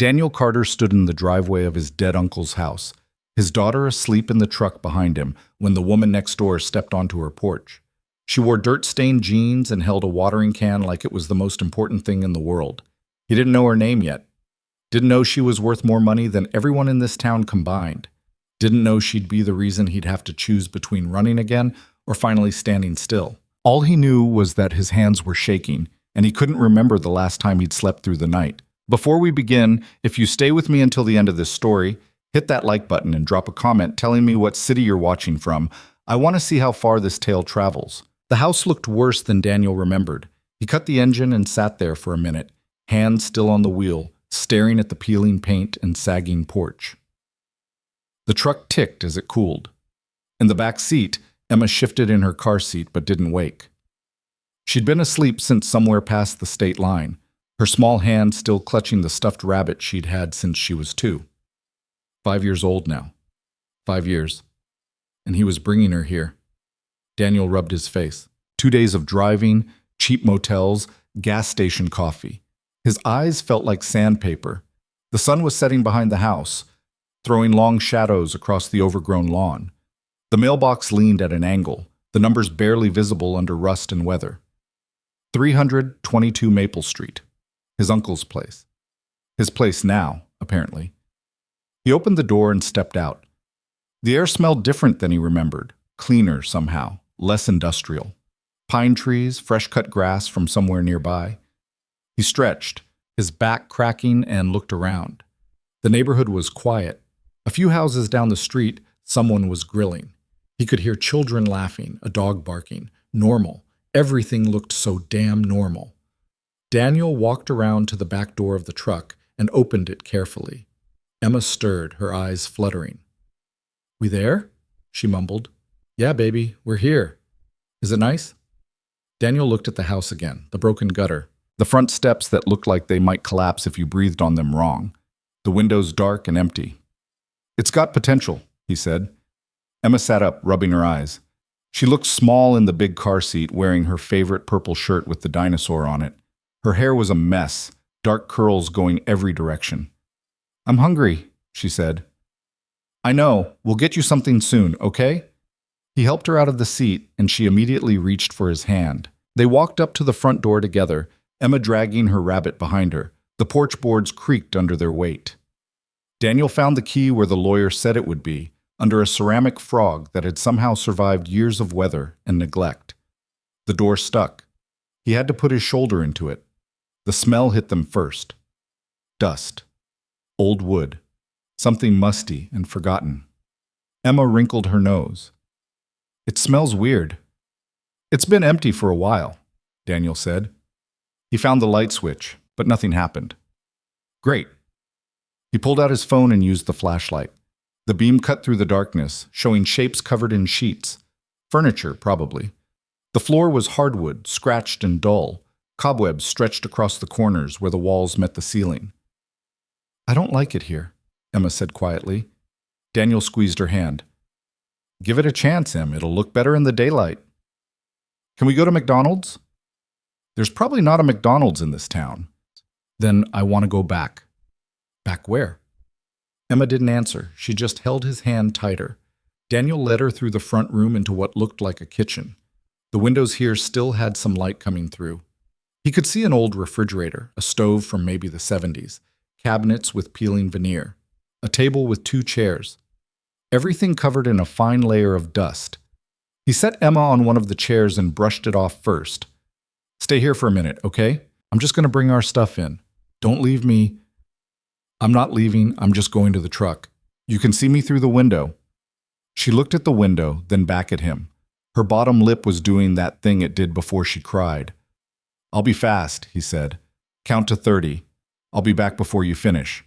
Daniel Carter stood in the driveway of his dead uncle's house, his daughter asleep in the truck behind him when the woman next door stepped onto her porch. She wore dirt-stained jeans and held a watering can like it was the most important thing in the world. He didn't know her name yet. Didn't know she was worth more money than everyone in this town combined. Didn't know she'd be the reason he'd have to choose between running again or finally standing still. All he knew was that his hands were shaking, and he couldn't remember the last time he'd slept through the night. Before we begin, if you stay with me until the end of this story, hit that like button and drop a comment telling me what city you're watching from. I want to see how far this tale travels. The house looked worse than Daniel remembered. He cut the engine and sat there for a minute, hands still on the wheel, staring at the peeling paint and sagging porch. The truck ticked as it cooled. In the back seat, Emma shifted in her car seat but didn't wake. She'd been asleep since somewhere past the state line, her small hand still clutching the stuffed rabbit she'd had since she was 2. 5 years old now. 5 years. And he was bringing her here. Daniel rubbed his face. 2 days of driving, cheap motels, gas station coffee. His eyes felt like sandpaper. The sun was setting behind the house, throwing long shadows across the overgrown lawn. The mailbox leaned at an angle, the numbers barely visible under rust and weather. 322 Maple Street. His uncle's place. His place now, apparently. He opened the door and stepped out. The air smelled different than he remembered, cleaner somehow, less industrial. Pine trees, fresh-cut grass from somewhere nearby. He stretched, his back cracking, and looked around. The neighborhood was quiet. A few houses down the street, someone was grilling. He could hear children laughing, a dog barking. Normal. Everything looked so damn normal. Daniel walked around to the back door of the truck and opened it carefully. Emma stirred, her eyes fluttering. "We there?" she mumbled. "Yeah, baby, we're here. Is it nice?" Daniel looked at the house again, the broken gutter, the front steps that looked like they might collapse if you breathed on them wrong, the windows dark and empty. "It's got potential," he said. Emma sat up, rubbing her eyes. She looked small in the big car seat, wearing her favorite purple shirt with the dinosaur on it. Her hair was a mess, dark curls going every direction. "I'm hungry," she said. "I know. We'll get you something soon, okay?" He helped her out of the seat, and she immediately reached for his hand. They walked up to the front door together, Emma dragging her rabbit behind her. The porch boards creaked under their weight. Daniel found the key where the lawyer said it would be, under a ceramic frog that had somehow survived years of weather and neglect. The door stuck. He had to put his shoulder into it. The smell hit them first. Dust. Old wood. Something musty and forgotten. Emma wrinkled her nose. "It smells weird." "It's been empty for a while," Daniel said. He found the light switch, but nothing happened. "Great." He pulled out his phone and used the flashlight. The beam cut through the darkness, showing shapes covered in sheets. Furniture, probably. The floor was hardwood, scratched and dull. Cobwebs stretched across the corners where the walls met the ceiling. "I don't like it here," Emma said quietly. Daniel squeezed her hand. "Give it a chance, Em. It'll look better in the daylight." "Can we go to McDonald's?" "There's probably not a McDonald's in this town." "Then I want to go back." "Back where?" Emma didn't answer. She just held his hand tighter. Daniel led her through the front room into what looked like a kitchen. The windows here still had some light coming through. He could see an old refrigerator, a stove from maybe the 70s, cabinets with peeling veneer, a table with 2 chairs. Everything covered in a fine layer of dust. He set Emma on one of the chairs and brushed it off first. "Stay here for a minute, okay? I'm just going to bring our stuff in. Don't leave me." "I'm not leaving. I'm just going to the truck. You can see me through the window." She looked at the window, then back at him. Her bottom lip was doing that thing it did before she cried. "I'll be fast," he said. "Count to 30. I'll be back before you finish."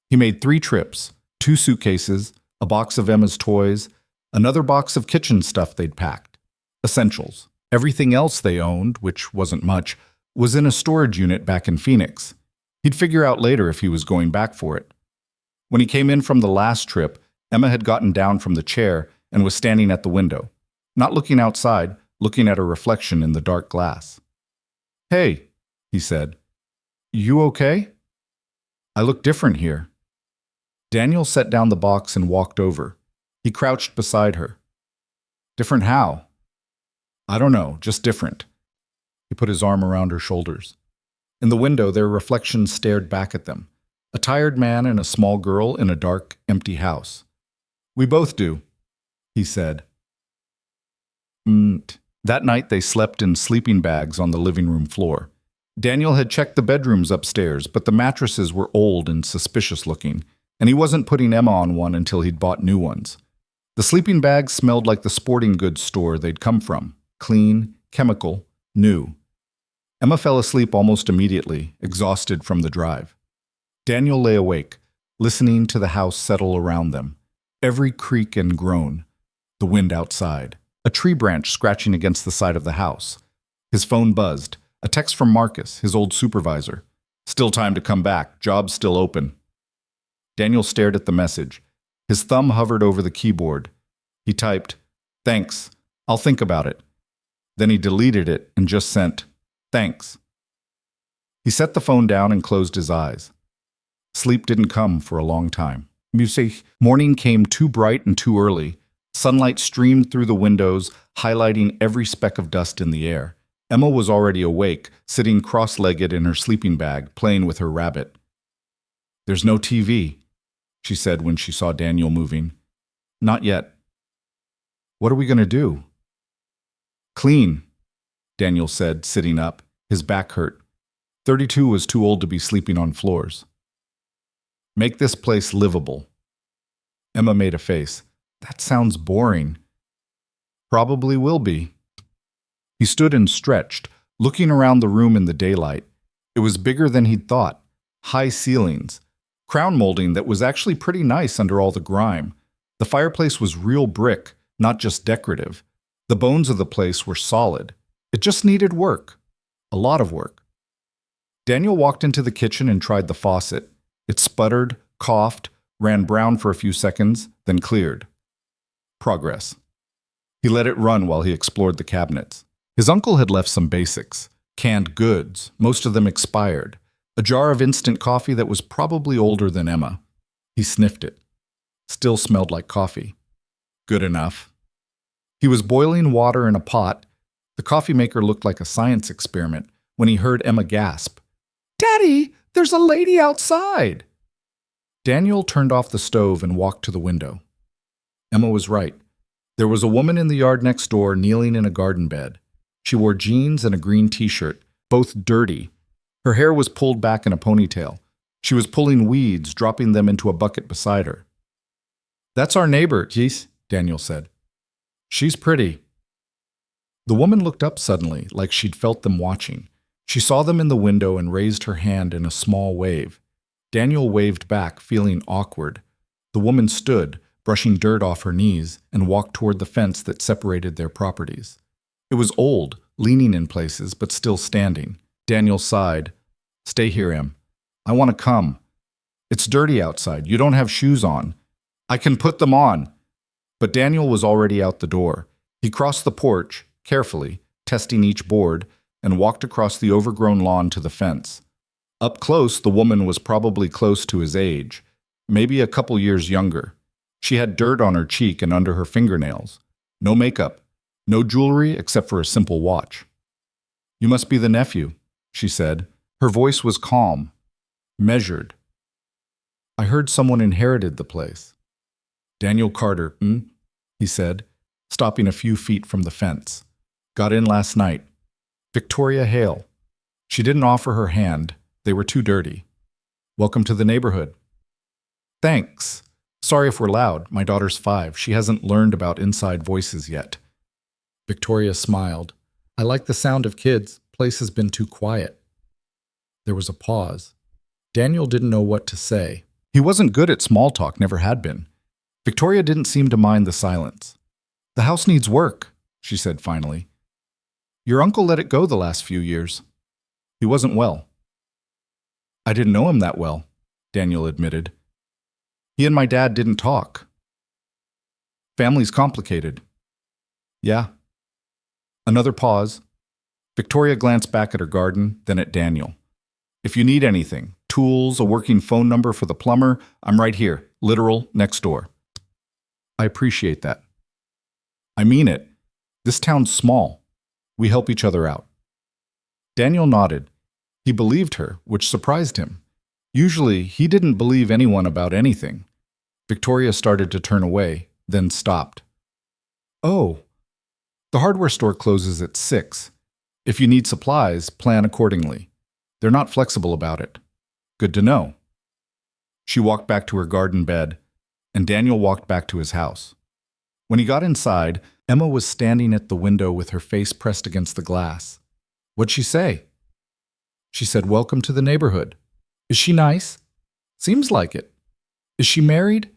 He made 3 trips, 2 suitcases, a box of Emma's toys, another box of kitchen stuff they'd packed. Essentials. Everything else they owned, which wasn't much, was in a storage unit back in Phoenix. He'd figure out later if he was going back for it. When he came in from the last trip, Emma had gotten down from the chair and was standing at the window, not looking outside, looking at her reflection in the dark glass. "Hey," he said. "You okay?" I look different here. Daniel set down the box and walked over. He crouched beside her. Different how? I don't know, just different. He put his arm around her shoulders. In the window, their reflections stared back at them. A tired man and a small girl in a dark, empty house. We both do, he said. That night they slept in sleeping bags on the living room floor. Daniel had checked the bedrooms upstairs, but the mattresses were old and suspicious looking, and he wasn't putting Emma on one until he'd bought new ones. The sleeping bags smelled like the sporting goods store they'd come from. Clean, chemical, new. Emma fell asleep almost immediately, exhausted from the drive. Daniel lay awake, listening to the house settle around them. Every creak and groan. The wind outside. A tree branch scratching against the side of the house. His phone buzzed. A text from Marcus, his old supervisor. Still time to come back. Job's still open. Daniel stared at the message. His thumb hovered over the keyboard. He typed, "Thanks. I'll think about it." Then he deleted it and just sent, "Thanks." He set the phone down and closed his eyes. Sleep didn't come for a long time. Morning came too bright and too early. Sunlight streamed through the windows, highlighting every speck of dust in the air. Emma was already awake, sitting cross-legged in her sleeping bag, playing with her rabbit. "There's no TV," she said when she saw Daniel moving. "Not yet." "What are we going to do?" "Clean," Daniel said, sitting up. His back hurt. 32 was too old to be sleeping on floors. "Make this place livable." Emma made a face. "That sounds boring." "Probably will be." He stood and stretched, looking around the room in the daylight. It was bigger than he'd thought. High ceilings. Crown molding that was actually pretty nice under all the grime. The fireplace was real brick, not just decorative. The bones of the place were solid. It just needed work. A lot of work. Daniel walked into the kitchen and tried the faucet. It sputtered, coughed, ran brown for a few seconds, then cleared. Progress. He let it run while he explored the cabinets. His uncle had left some basics. Canned goods, most of them expired. A jar of instant coffee that was probably older than Emma. He sniffed it. Still smelled like coffee. Good enough. He was boiling water in a pot. The coffee maker looked like a science experiment when he heard Emma gasp. "Daddy, there's a lady outside!" Daniel turned off the stove and walked to the window. Emma was right. There was a woman in the yard next door kneeling in a garden bed. She wore jeans and a green t-shirt, both dirty. Her hair was pulled back in a ponytail. She was pulling weeds, dropping them into a bucket beside her. "That's our neighbor, Jeez," Daniel said. "She's pretty." The woman looked up suddenly, like she'd felt them watching. She saw them in the window and raised her hand in a small wave. Daniel waved back, feeling awkward. The woman stood, brushing dirt off her knees, and walked toward the fence that separated their properties. It was old, leaning in places, but still standing. Daniel sighed. "Stay here, Em. I want to come. It's dirty outside. You don't have shoes on." "I can put them on." But Daniel was already out the door. He crossed the porch, carefully, testing each board, and walked across the overgrown lawn to the fence. Up close, the woman was probably close to his age, maybe a couple years younger. She had dirt on her cheek and under her fingernails. No makeup, no jewelry except for a simple watch. "You must be the nephew," she said. Her voice was calm, measured. "I heard someone inherited the place." "Daniel Carter, he said, stopping a few feet from the fence. "Got in last night. Victoria Hale." She didn't offer her hand. They were too dirty. "Welcome to the neighborhood." "Thanks. Sorry if we're loud. My daughter's 5. She hasn't learned about inside voices yet." Victoria smiled. "I like the sound of kids. Place has been too quiet." There was a pause. Daniel didn't know what to say. He wasn't good at small talk, never had been. Victoria didn't seem to mind the silence. "The house needs work," she said finally. "Your uncle let it go the last few years. He wasn't well." "I didn't know him that well," Daniel admitted. "He and my dad didn't talk." "Family's complicated." "Yeah." Another pause. Victoria glanced back at her garden, then at Daniel. "If you need anything, tools, a working phone number for the plumber. I'm right here, literal, next door. I appreciate that. I mean it. This town's small. We help each other out. Daniel nodded. He believed her, which surprised him. Usually, he didn't believe anyone about anything. Victoria started to turn away, then stopped. Oh, the hardware store closes at 6. If you need supplies, plan accordingly. They're not flexible about it. Good to know. She walked back to her garden bed, and Daniel walked back to his house. When he got inside, Emma was standing at the window with her face pressed against the glass. What'd she say? She said, "Welcome to the neighborhood." Is she nice? Seems like it. Is she married?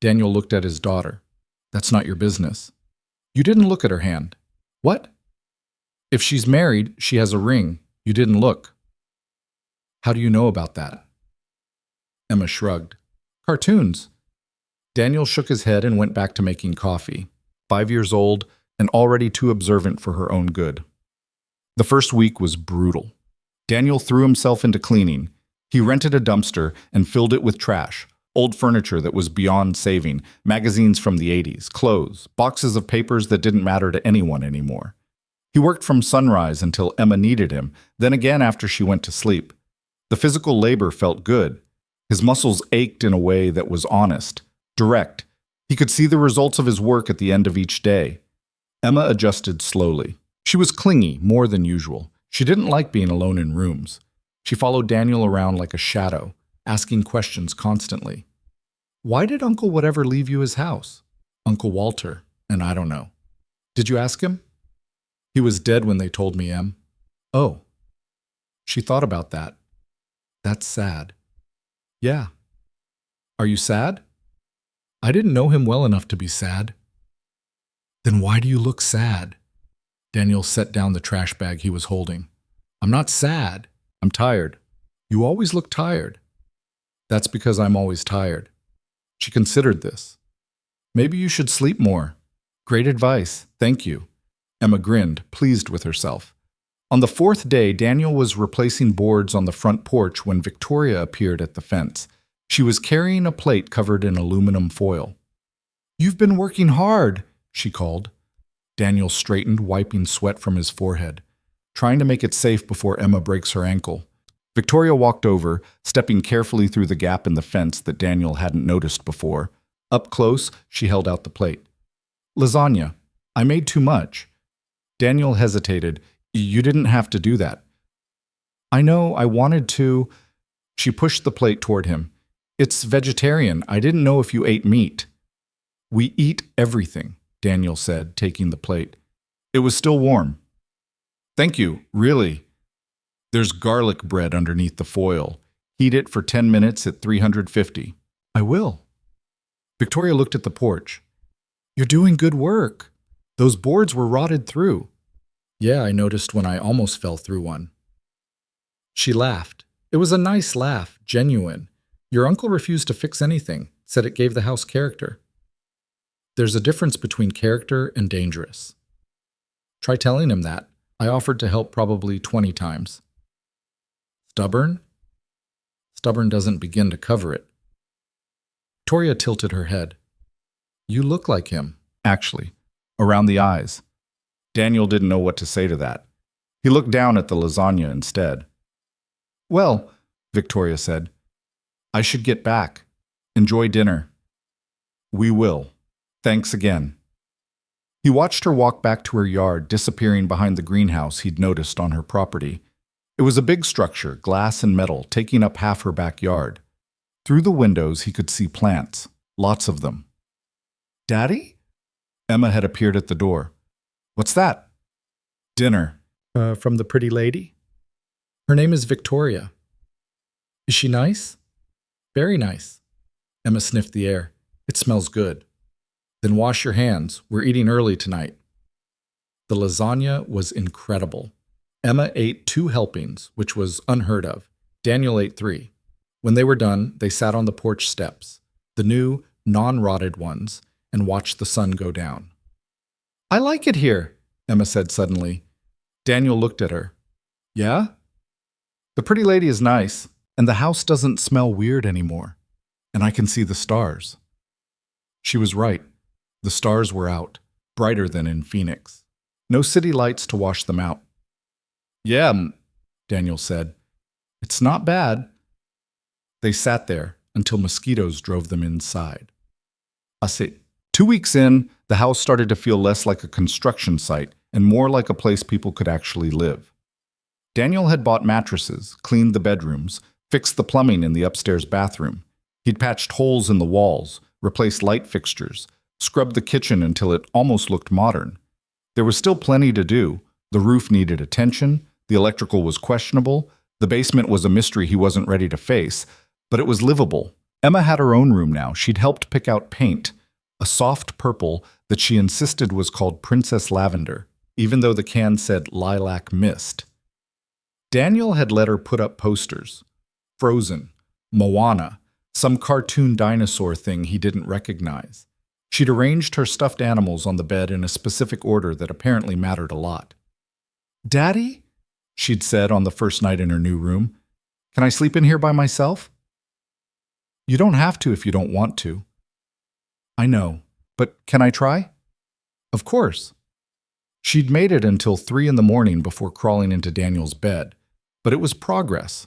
Daniel looked at his daughter. That's not your business. You didn't look at her hand. What? If she's married, she has a ring. You didn't look. How do you know about that? Emma shrugged. Cartoons. Daniel shook his head and went back to making coffee. 5 years old and already too observant for her own good. The first week was brutal. Daniel threw himself into cleaning. He rented a dumpster and filled it with trash, old furniture that was beyond saving, magazines from the 80s, clothes, boxes of papers that didn't matter to anyone anymore. He worked from sunrise until Emma needed him, then again after she went to sleep. The physical labor felt good. His muscles ached in a way that was honest, direct. He could see the results of his work at the end of each day. Emma adjusted slowly. She was clingy, more than usual. She didn't like being alone in rooms. She followed Daniel around like a shadow, asking questions constantly. Why did Uncle Whatever leave you his house? Uncle Walter, and I don't know. Did you ask him? He was dead when they told me, Em. Oh. She thought about that. That's sad. Yeah. Are you sad? I didn't know him well enough to be sad. Then why do you look sad? Daniel set down the trash bag he was holding. I'm not sad. I'm tired. You always look tired. That's because I'm always tired. She considered this. Maybe you should sleep more. Great advice. Thank you. Emma grinned, pleased with herself. On the 4th day, Daniel was replacing boards on the front porch when Victoria appeared at the fence. She was carrying a plate covered in aluminum foil. You've been working hard, she called. Daniel straightened, wiping sweat from his forehead, trying to make it safe before Emma breaks her ankle. Victoria walked over, stepping carefully through the gap in the fence that Daniel hadn't noticed before. Up close, she held out the plate. Lasagna. I made too much. Daniel hesitated. You didn't have to do that. I know, I wanted to. She pushed the plate toward him. It's vegetarian. I didn't know if you ate meat. We eat everything, Daniel said, taking the plate. It was still warm. Thank you, really. There's garlic bread underneath the foil. Heat it for 10 minutes at 350. I will. Victoria looked at the porch. You're doing good work. Those boards were rotted through. Yeah, I noticed when I almost fell through one. She laughed. It was a nice laugh, genuine. Your uncle refused to fix anything, said it gave the house character. There's a difference between character and dangerous. Try telling him that. I offered to help probably 20 times. Stubborn? Stubborn doesn't begin to cover it. Victoria tilted her head. You look like him, actually, around the eyes. Daniel didn't know what to say to that. He looked down at the lasagna instead. Well, Victoria said, I should get back. Enjoy dinner. We will. Thanks again. He watched her walk back to her yard, disappearing behind the greenhouse he'd noticed on her property. It was a big structure, glass and metal, taking up half her backyard. Through the windows, he could see plants, lots of them. Daddy? Emma had appeared at the door. What's that? Dinner. From the pretty lady? Her name is Victoria. Is she nice? Very nice. Emma sniffed the air. It smells good. Then wash your hands. We're eating early tonight. The lasagna was incredible. Emma ate 2 helpings, which was unheard of. Daniel ate 3. When they were done, they sat on the porch steps, the new, non-rotted ones, and watched the sun go down. I like it here, Emma said suddenly. Daniel looked at her. Yeah? The pretty lady is nice, And the house doesn't smell weird anymore. And I can see the stars. She was right. The stars were out, brighter than in Phoenix. No city lights to wash them out. Yeah, Daniel said. It's not bad. They sat there until mosquitoes drove them inside. I see. 2 weeks in, the house started to feel less like a construction site and more like a place people could actually live. Daniel had bought mattresses, cleaned the bedrooms, fixed the plumbing in the upstairs bathroom. He'd patched holes in the walls, replaced light fixtures, scrubbed the kitchen until it almost looked modern. There was still plenty to do. The roof needed attention, the electrical was questionable, the basement was a mystery he wasn't ready to face, but it was livable. Emma had her own room now. She'd helped pick out paint, a soft purple that she insisted was called Princess Lavender, even though the can said Lilac Mist. Daniel had let her put up posters. Frozen, Moana, some cartoon dinosaur thing he didn't recognize. She'd arranged her stuffed animals on the bed in a specific order that apparently mattered a lot. "Daddy," she'd said on the first night in her new room, "can I sleep in here by myself?" "You don't have to if you don't want to." "I know, but can I try?" "Of course." She'd made it until 3 in the morning before crawling into Daniel's bed, but it was progress.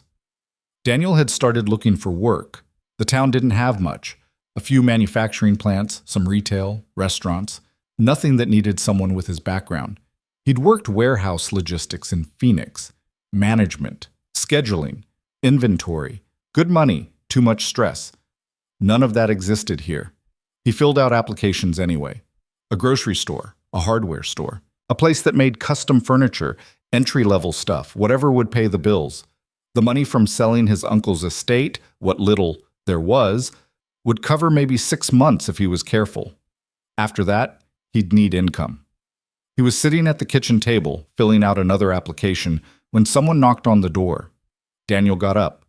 Daniel had started looking for work. The town didn't have much. A few manufacturing plants, some retail, restaurants, nothing that needed someone with his background. He'd worked warehouse logistics in Phoenix, management, scheduling, inventory, good money, too much stress. None of that existed here. He filled out applications anyway. A grocery store, a hardware store, a place that made custom furniture, entry-level stuff, whatever would pay the bills. The money from selling his uncle's estate, what little there was, would cover maybe 6 months if he was careful. After that, he'd need income. He was sitting at the kitchen table, filling out another application, when someone knocked on the door. Daniel got up.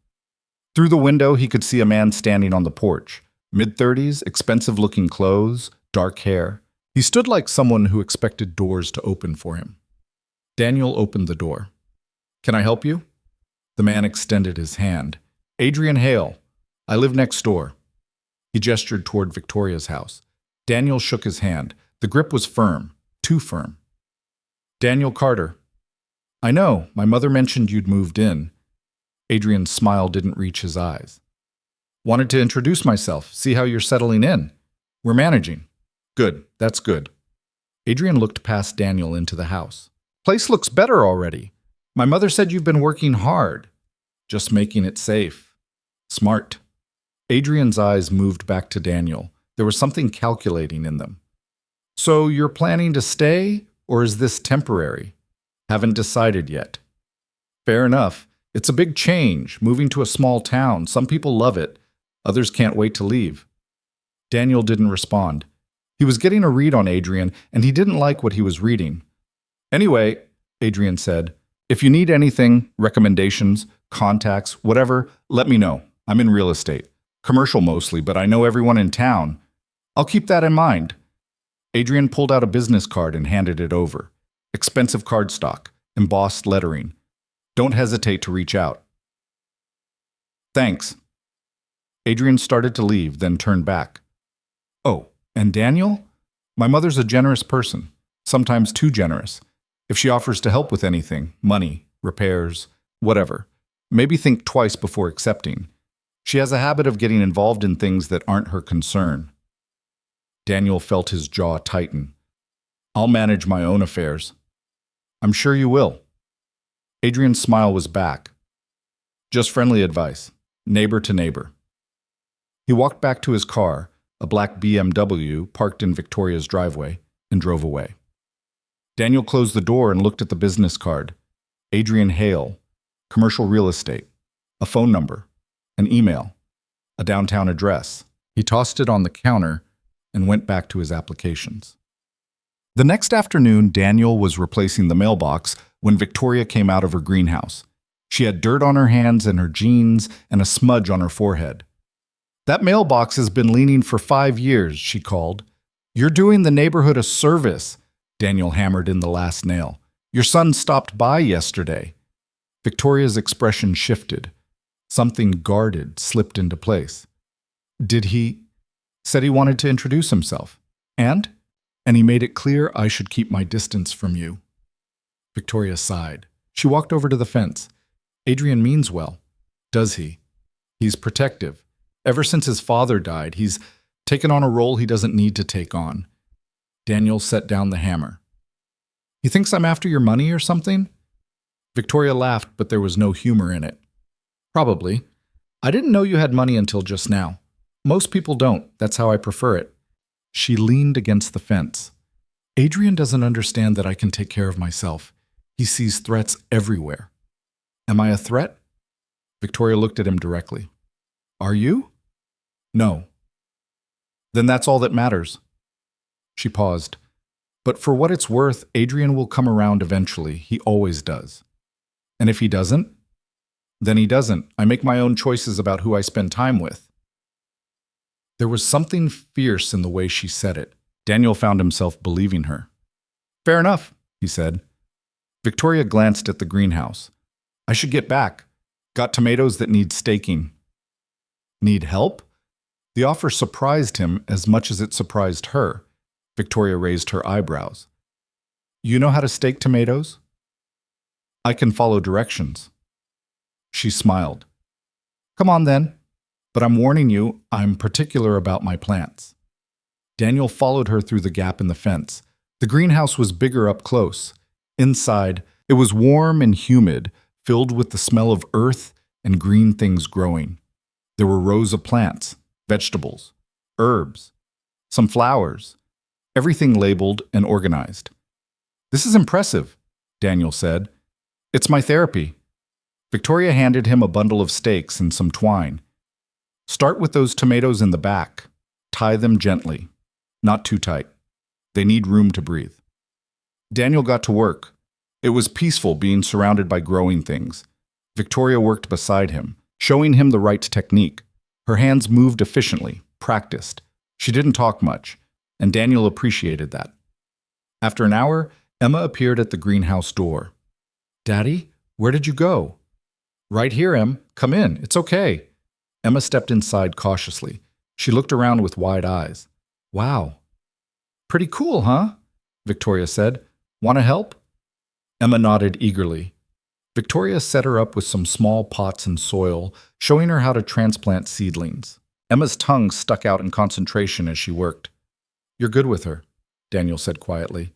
Through the window, he could see a man standing on the porch. Mid-30s, expensive-looking clothes, dark hair. He stood like someone who expected doors to open for him. Daniel opened the door. "Can I help you?" The man extended his hand. "Adrian Hale. I live next door." He gestured toward Victoria's house. Daniel shook his hand. The grip was firm, too firm. "Daniel Carter." "I know. My mother mentioned you'd moved in." Adrian's smile didn't reach his eyes. "Wanted to introduce myself, see how you're settling in. We're managing." "Good. That's good." Adrian looked past Daniel into the house. "Place looks better already. My mother said you've been working hard. Just making it safe. Smart." Adrian's eyes moved back to Daniel. There was something calculating in them. "So you're planning to stay, or is this temporary?" "Haven't decided yet." "Fair enough. It's a big change, moving to a small town. Some people love it. Others can't wait to leave." Daniel didn't respond. He was getting a read on Adrian, and he didn't like what he was reading. "Anyway," Adrian said, "if you need anything, recommendations, contacts, whatever, let me know. I'm in real estate. Commercial mostly, but I know everyone in town. I'll keep that in mind." Adrian pulled out a business card and handed it over. Expensive cardstock, embossed lettering. "Don't hesitate to reach out." "Thanks." Adrian started to leave, then turned back. "Oh, and Daniel? My mother's a generous person, sometimes too generous. If she offers to help with anything, money, repairs, whatever, maybe think twice before accepting. She has a habit of getting involved in things that aren't her concern." Daniel felt his jaw tighten. "I'll manage my own affairs." "I'm sure you will." Adrian's smile was back. "Just friendly advice, neighbor to neighbor." He walked back to his car, a black BMW parked in Victoria's driveway, and drove away. Daniel closed the door and looked at the business card. Adrian Hale, commercial real estate, a phone number, an email, a downtown address. He tossed it on the counter and went back to his applications. The next afternoon, Daniel was replacing the mailbox when Victoria came out of her greenhouse. She had dirt on her hands and her jeans and a smudge on her forehead. "That mailbox has been leaning for 5 years, she called. "You're doing the neighborhood a service." Daniel hammered in the last nail. "Your son stopped by yesterday." Victoria's expression shifted. Something guarded slipped into place. Did he? Said he wanted to introduce himself. And? And he made it clear I should keep my distance from you. Victoria sighed. She walked over to the fence. Adrian means well. Does he? He's protective. Ever since his father died, he's taken on a role he doesn't need to take on. Daniel set down the hammer. He thinks I'm after your money or something? Victoria laughed, but there was no humor in it. Probably. I didn't know you had money until just now. Most people don't. That's how I prefer it. She leaned against the fence. Adrian doesn't understand that I can take care of myself. He sees threats everywhere. Am I a threat? Victoria looked at him directly. Are you? No. Then that's all that matters. She paused. But for what it's worth, Adrian will come around eventually. He always does. And if he doesn't? Then he doesn't. I make my own choices about who I spend time with. There was something fierce in the way she said it. Daniel found himself believing her. Fair enough, he said. Victoria glanced at the greenhouse. I should get back. Got tomatoes that need staking. Need help? The offer surprised him as much as it surprised her. Victoria raised her eyebrows. You know how to stake tomatoes? I can follow directions. She smiled. Come on then. But I'm warning you, I'm particular about my plants. Daniel followed her through the gap in the fence. The greenhouse was bigger up close. Inside, it was warm and humid, filled with the smell of earth and green things growing. There were rows of plants, vegetables, herbs, some flowers, everything labeled and organized. This is impressive, Daniel said. It's my therapy. Victoria handed him a bundle of stakes and some twine. Start with those tomatoes in the back. Tie them gently, not too tight. They need room to breathe. Daniel got to work. It was peaceful being surrounded by growing things. Victoria worked beside him, showing him the right technique. Her hands moved efficiently, practiced. She didn't talk much, and Daniel appreciated that. After an hour, Emma appeared at the greenhouse door. Daddy, where did you go? Right here, Em. Come in. It's okay. Emma stepped inside cautiously. She looked around with wide eyes. Wow. Pretty cool, huh? Victoria said. Want to help? Emma nodded eagerly. Victoria set her up with some small pots and soil, showing her how to transplant seedlings. Emma's tongue stuck out in concentration as she worked. You're good with her, Daniel said quietly.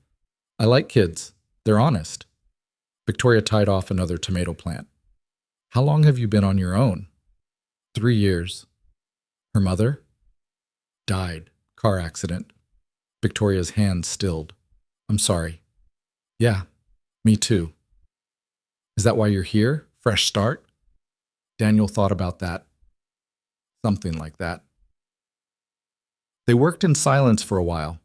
I like kids. They're honest. Victoria tied off another tomato plant. How long have you been on your own? 3 years. Her mother? Died. Car accident. Victoria's hand stilled. I'm sorry. Yeah, me too. Is that why you're here? Fresh start? Daniel thought about that. Something like that. They worked in silence for a while.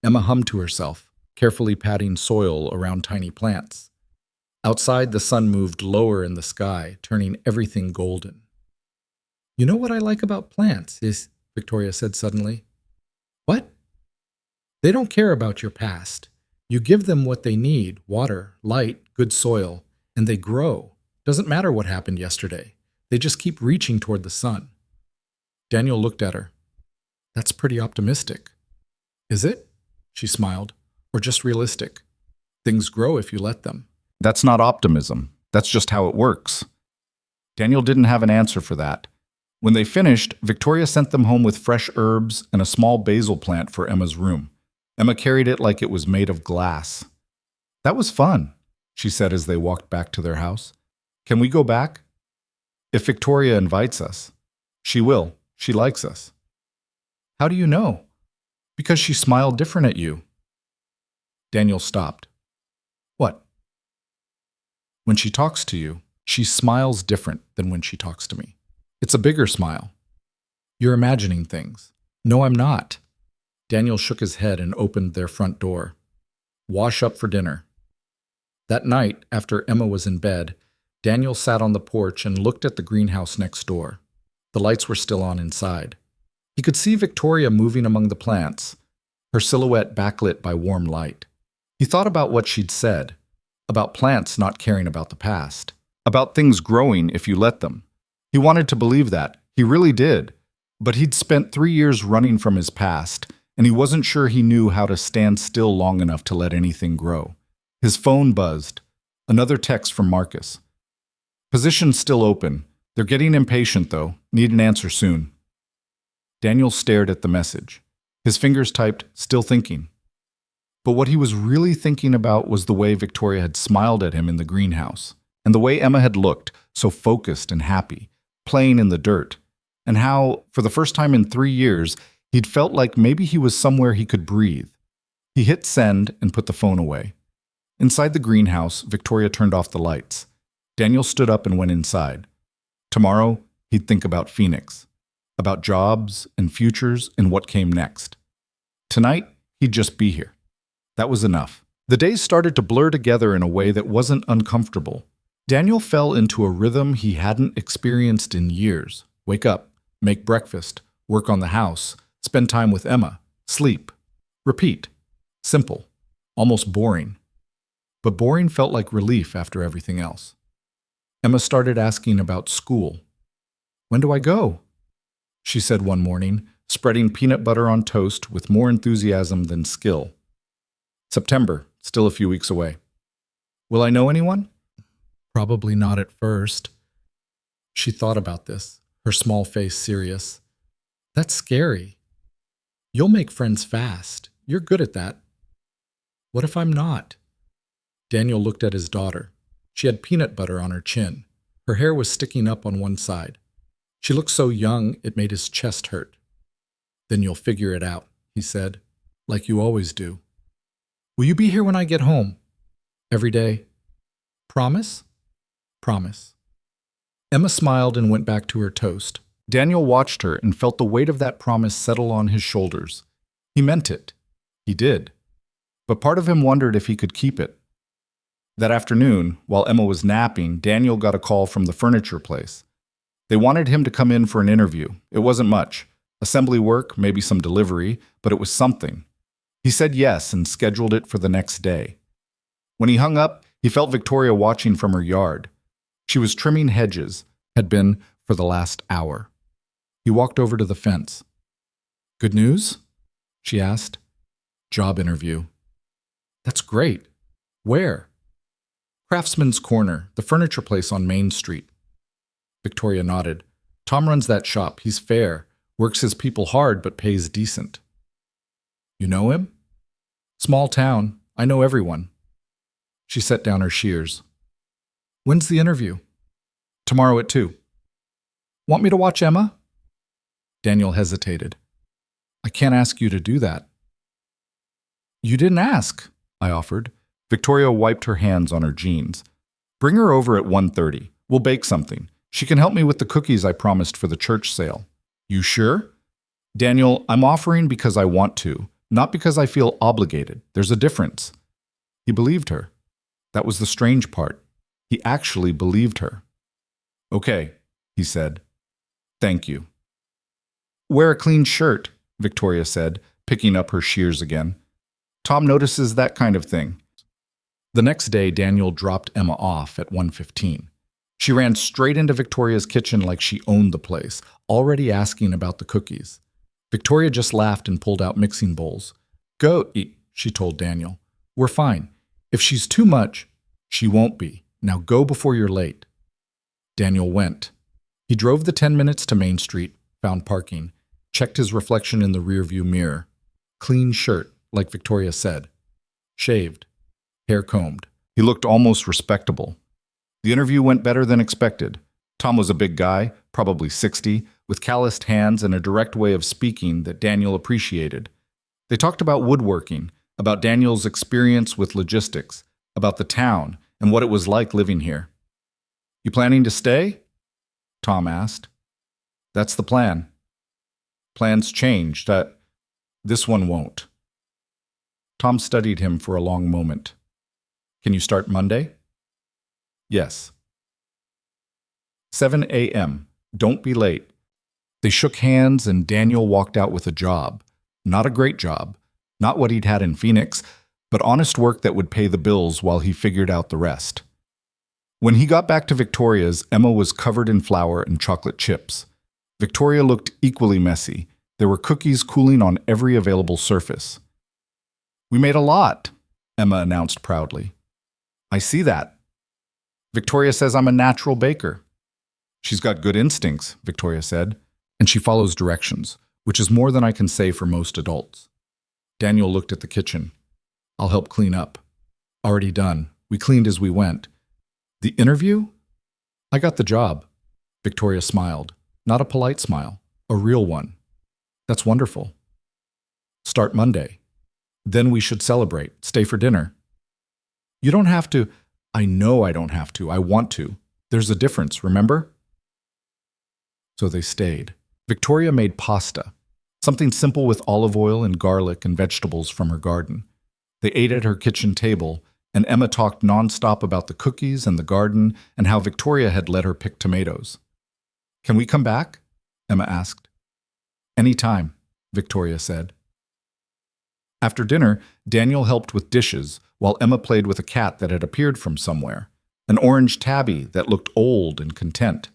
Emma hummed to herself, carefully patting soil around tiny plants. Outside, the sun moved lower in the sky, turning everything golden. You know what I like about plants is, Victoria said suddenly. What? They don't care about your past. You give them what they need, water, light, good soil, and they grow. Doesn't matter what happened yesterday. They just keep reaching toward the sun. Daniel looked at her. That's pretty optimistic. Is it? She smiled. Or just realistic? Things grow if you let them. That's not optimism. That's just how it works. Daniel didn't have an answer for that. When they finished, Victoria sent them home with fresh herbs and a small basil plant for Emma's room. Emma carried it like it was made of glass. That was fun, she said as they walked back to their house. Can we go back? If Victoria invites us. She will. She likes us. How do you know? Because she smiled different at you. Daniel stopped. What? When she talks to you, she smiles different than when she talks to me. It's a bigger smile. You're imagining things. No, I'm not. Daniel shook his head and opened their front door. Wash up for dinner. That night, after Emma was in bed, Daniel sat on the porch and looked at the greenhouse next door. The lights were still on inside. He could see Victoria moving among the plants, her silhouette backlit by warm light. He thought about what she'd said, about plants not caring about the past, about things growing if you let them. He wanted to believe that. He really did. But he'd spent 3 years running from his past, and he wasn't sure he knew how to stand still long enough to let anything grow. His phone buzzed. Another text from Marcus. Position's still open. They're getting impatient, though. Need an answer soon. Daniel stared at the message. His fingers typed, still thinking. But what he was really thinking about was the way Victoria had smiled at him in the greenhouse, and the way Emma had looked, so focused and happy, playing in the dirt, and how, for the first time in 3 years, he'd felt like maybe he was somewhere he could breathe. He hit send and put the phone away. Inside the greenhouse, Victoria turned off the lights. Daniel stood up and went inside. Tomorrow, he'd think about Phoenix, about jobs and futures and what came next. Tonight, he'd just be here. That was enough. The days started to blur together in a way that wasn't uncomfortable. Daniel fell into a rhythm he hadn't experienced in years. Wake up, make breakfast, work on the house, spend time with Emma, sleep, repeat. Simple, almost boring. But boring felt like relief after everything else. Emma started asking about school. When do I go? She said one morning, spreading peanut butter on toast with more enthusiasm than skill. September, still a few weeks away. Will I know anyone? Probably not at first. She thought about this, her small face serious. That's scary. You'll make friends fast. You're good at that. What if I'm not? Daniel looked at his daughter. She had peanut butter on her chin. Her hair was sticking up on one side. She looked so young it made his chest hurt. Then you'll figure it out, he said, like you always do. Will you be here when I get home? Every day. Promise? Promise. Emma smiled and went back to her toast. Daniel watched her and felt the weight of that promise settle on his shoulders. He meant it. He did. But part of him wondered if he could keep it. That afternoon, while Emma was napping, Daniel got a call from the furniture place. They wanted him to come in for an interview. It wasn't much. Assembly work, maybe some delivery, but it was something. He said yes and scheduled it for the next day. When he hung up, he felt Victoria watching from her yard. She was trimming hedges, had been for the last hour. He walked over to the fence. Good news? She asked. Job interview. That's great. Where? Craftsman's Corner, the furniture place on Main Street. Victoria nodded. Tom runs that shop. He's fair, works his people hard, but pays decent. You know him? Small town. I know everyone. She set down her shears. When's the interview? Tomorrow at 2. Want me to watch Emma? Daniel hesitated. I can't ask you to do that. You didn't ask, I offered. Victoria wiped her hands on her jeans. Bring her over at 1:30. We'll bake something. She can help me with the cookies I promised for the church sale. You sure? Daniel, I'm offering because I want to, not because I feel obligated. There's a difference. He believed her. That was the strange part. He actually believed her. Okay, he said. Thank you. Wear a clean shirt, Victoria said, picking up her shears again. Tom notices that kind of thing. The next day, Daniel dropped Emma off at 1:15. She ran straight into Victoria's kitchen like she owned the place, already asking about the cookies. Victoria just laughed and pulled out mixing bowls. Go eat, she told Daniel. We're fine. If she's too much, she won't be. Now go before you're late. Daniel went. He drove the 10 minutes to Main Street, found parking, checked his reflection in the rearview mirror. Clean shirt, like Victoria said. Shaved. Hair combed. He looked almost respectable. The interview went better than expected. Tom was a big guy, probably 60, with calloused hands and a direct way of speaking that Daniel appreciated. They talked about woodworking, about Daniel's experience with logistics, about the town, and what it was like living here. You planning to stay? Tom asked. That's the plan. Plans changed. This one won't. Tom studied him for a long moment. Can you start Monday? Yes. 7 a.m. Don't be late. They shook hands and Daniel walked out with a job. Not a great job. Not what he'd had in Phoenix, but honest work that would pay the bills while he figured out the rest. When he got back to Victoria's, Emma was covered in flour and chocolate chips. Victoria looked equally messy. There were cookies cooling on every available surface. "We made a lot," Emma announced proudly. "I see that. Victoria says I'm a natural baker." "She's got good instincts," Victoria said, "and she follows directions, which is more than I can say for most adults." Daniel looked at the kitchen. "I'll help clean up." "Already done. We cleaned as we went." "The interview?" "I got the job." Victoria smiled. Not a polite smile, a real one. "That's wonderful." "Start Monday. Then we should celebrate. Stay for dinner." "You don't have to." "I know I don't have to. I want to. There's a difference, remember?" So they stayed. Victoria made pasta, something simple with olive oil and garlic and vegetables from her garden. They ate at her kitchen table, and Emma talked nonstop about the cookies and the garden and how Victoria had let her pick tomatoes. "Can we come back?" Emma asked. "Any time," Victoria said. After dinner, Daniel helped with dishes while Emma played with a cat that had appeared from somewhere, an orange tabby that looked old and content.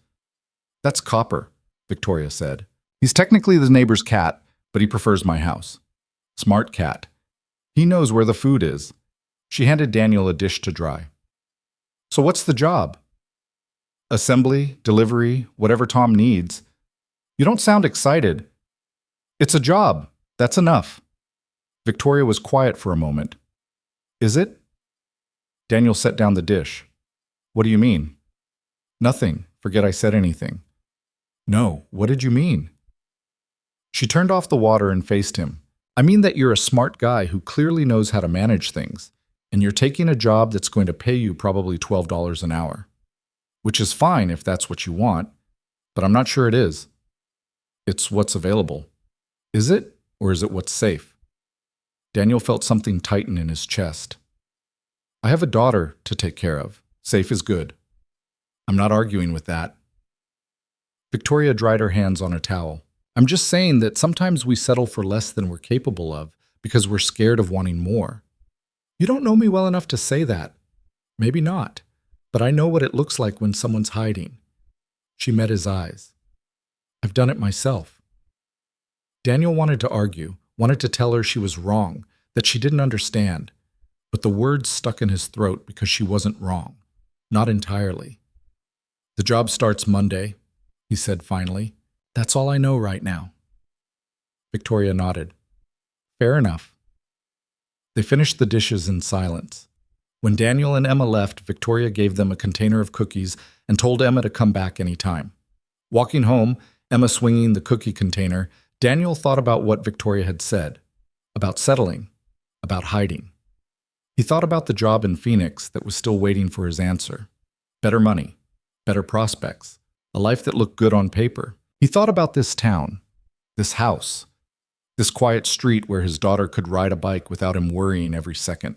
"That's Copper," Victoria said. "He's technically the neighbor's cat, but he prefers my house. Smart cat. He knows where the food is." She handed Daniel a dish to dry. "So what's the job?" "Assembly, delivery, whatever Tom needs." "You don't sound excited." "It's a job. That's enough." Victoria was quiet for a moment. "Is it?" Daniel set down the dish. "What do you mean?" "Nothing. Forget I said anything." "No, what did you mean?" She turned off the water and faced him. "I mean that you're a smart guy who clearly knows how to manage things, and you're taking a job that's going to pay you probably $12 an hour. Which is fine if that's what you want, but I'm not sure it is. It's what's available. Is it, or is it what's safe?" Daniel felt something tighten in his chest. "I have a daughter to take care of. Safe is good." "I'm not arguing with that." Victoria dried her hands on a towel. "I'm just saying that sometimes we settle for less than we're capable of because we're scared of wanting more." "You don't know me well enough to say that." "Maybe not, but I know what it looks like when someone's hiding." She met his eyes. "I've done it myself." Daniel wanted to argue, wanted to tell her she was wrong, that she didn't understand, but the words stuck in his throat because she wasn't wrong. Not entirely. "The job starts Monday," he said finally. "That's all I know right now." Victoria nodded. "Fair enough." They finished the dishes in silence. When Daniel and Emma left, Victoria gave them a container of cookies and told Emma to come back any time. Walking home, Emma swinging the cookie container, Daniel thought about what Victoria had said, about settling, about hiding. He thought about the job in Phoenix that was still waiting for his answer. Better money, better prospects, a life that looked good on paper. He thought about this town, this house, this quiet street where his daughter could ride a bike without him worrying every second.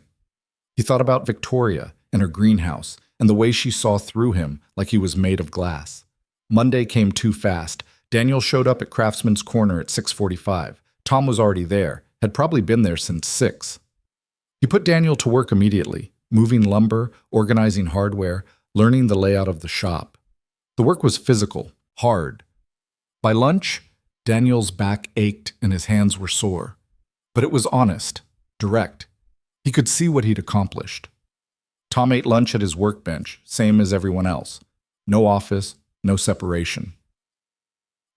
He thought about Victoria and her greenhouse and the way she saw through him like he was made of glass. Monday came too fast. Daniel showed up at Craftsman's Corner at 6:45. Tom was already there, had probably been there since 6. He put Daniel to work immediately, moving lumber, organizing hardware, learning the layout of the shop. The work was physical, hard. By lunch, Daniel's back ached and his hands were sore. But it was honest, direct. He could see what he'd accomplished. Tom ate lunch at his workbench, same as everyone else. No office, no separation.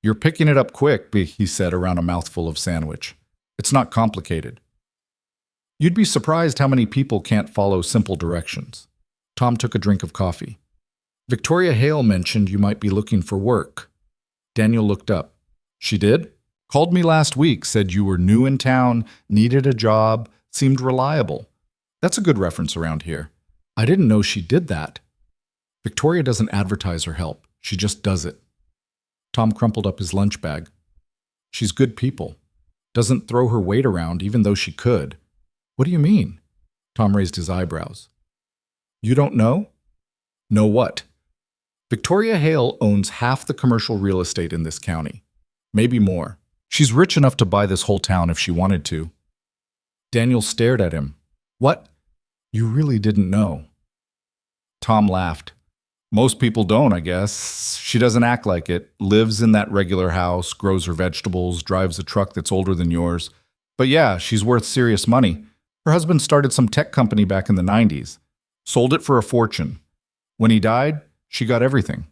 "You're picking it up quick," he said around a mouthful of sandwich. "It's not complicated." "You'd be surprised how many people can't follow simple directions." Tom took a drink of coffee. "Victoria Hale mentioned you might be looking for work." Daniel looked up. "She did? Called me last week, said you were new in town, needed a job, seemed reliable. That's a good reference around here. I didn't know she did that." "Victoria doesn't advertise her help. She just does it." Tom crumpled up his lunch bag. "She's good people. Doesn't throw her weight around even though she could." "What do you mean?" Tom raised his eyebrows. "You don't know?" "Know what?" "Victoria Hale owns half the commercial real estate in this county. Maybe more. She's rich enough to buy this whole town if she wanted to." Daniel stared at him. "What? You really didn't know?" Tom laughed. Most people don't, I guess. She doesn't act like it, lives in that regular house, grows her vegetables, drives a truck that's older than yours. But yeah, she's worth serious money. Her husband started some tech company back in the 90s, sold it for a fortune. When he died, she got everything.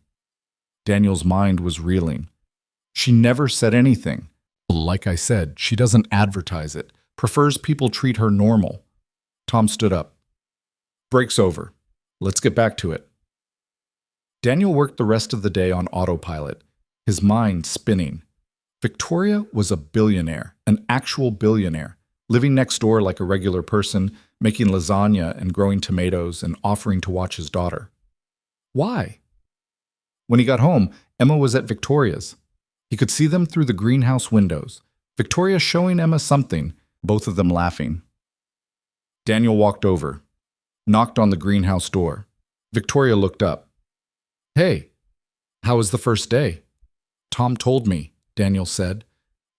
Daniel's mind was reeling. She never said anything. Like I said, she doesn't advertise it, prefers people treat her normal. Tom stood up. Break's over. Let's get back to it. Daniel worked the rest of the day on autopilot, his mind spinning. Victoria was a billionaire, an actual billionaire, living next door like a regular person, making lasagna and growing tomatoes and offering to watch his daughter. Why? When he got home, Emma was at Victoria's. He could see them through the greenhouse windows, Victoria showing Emma something, both of them laughing. Daniel walked over, knocked on the greenhouse door. Victoria looked up. Hey, how was the first day? Tom told me, Daniel said.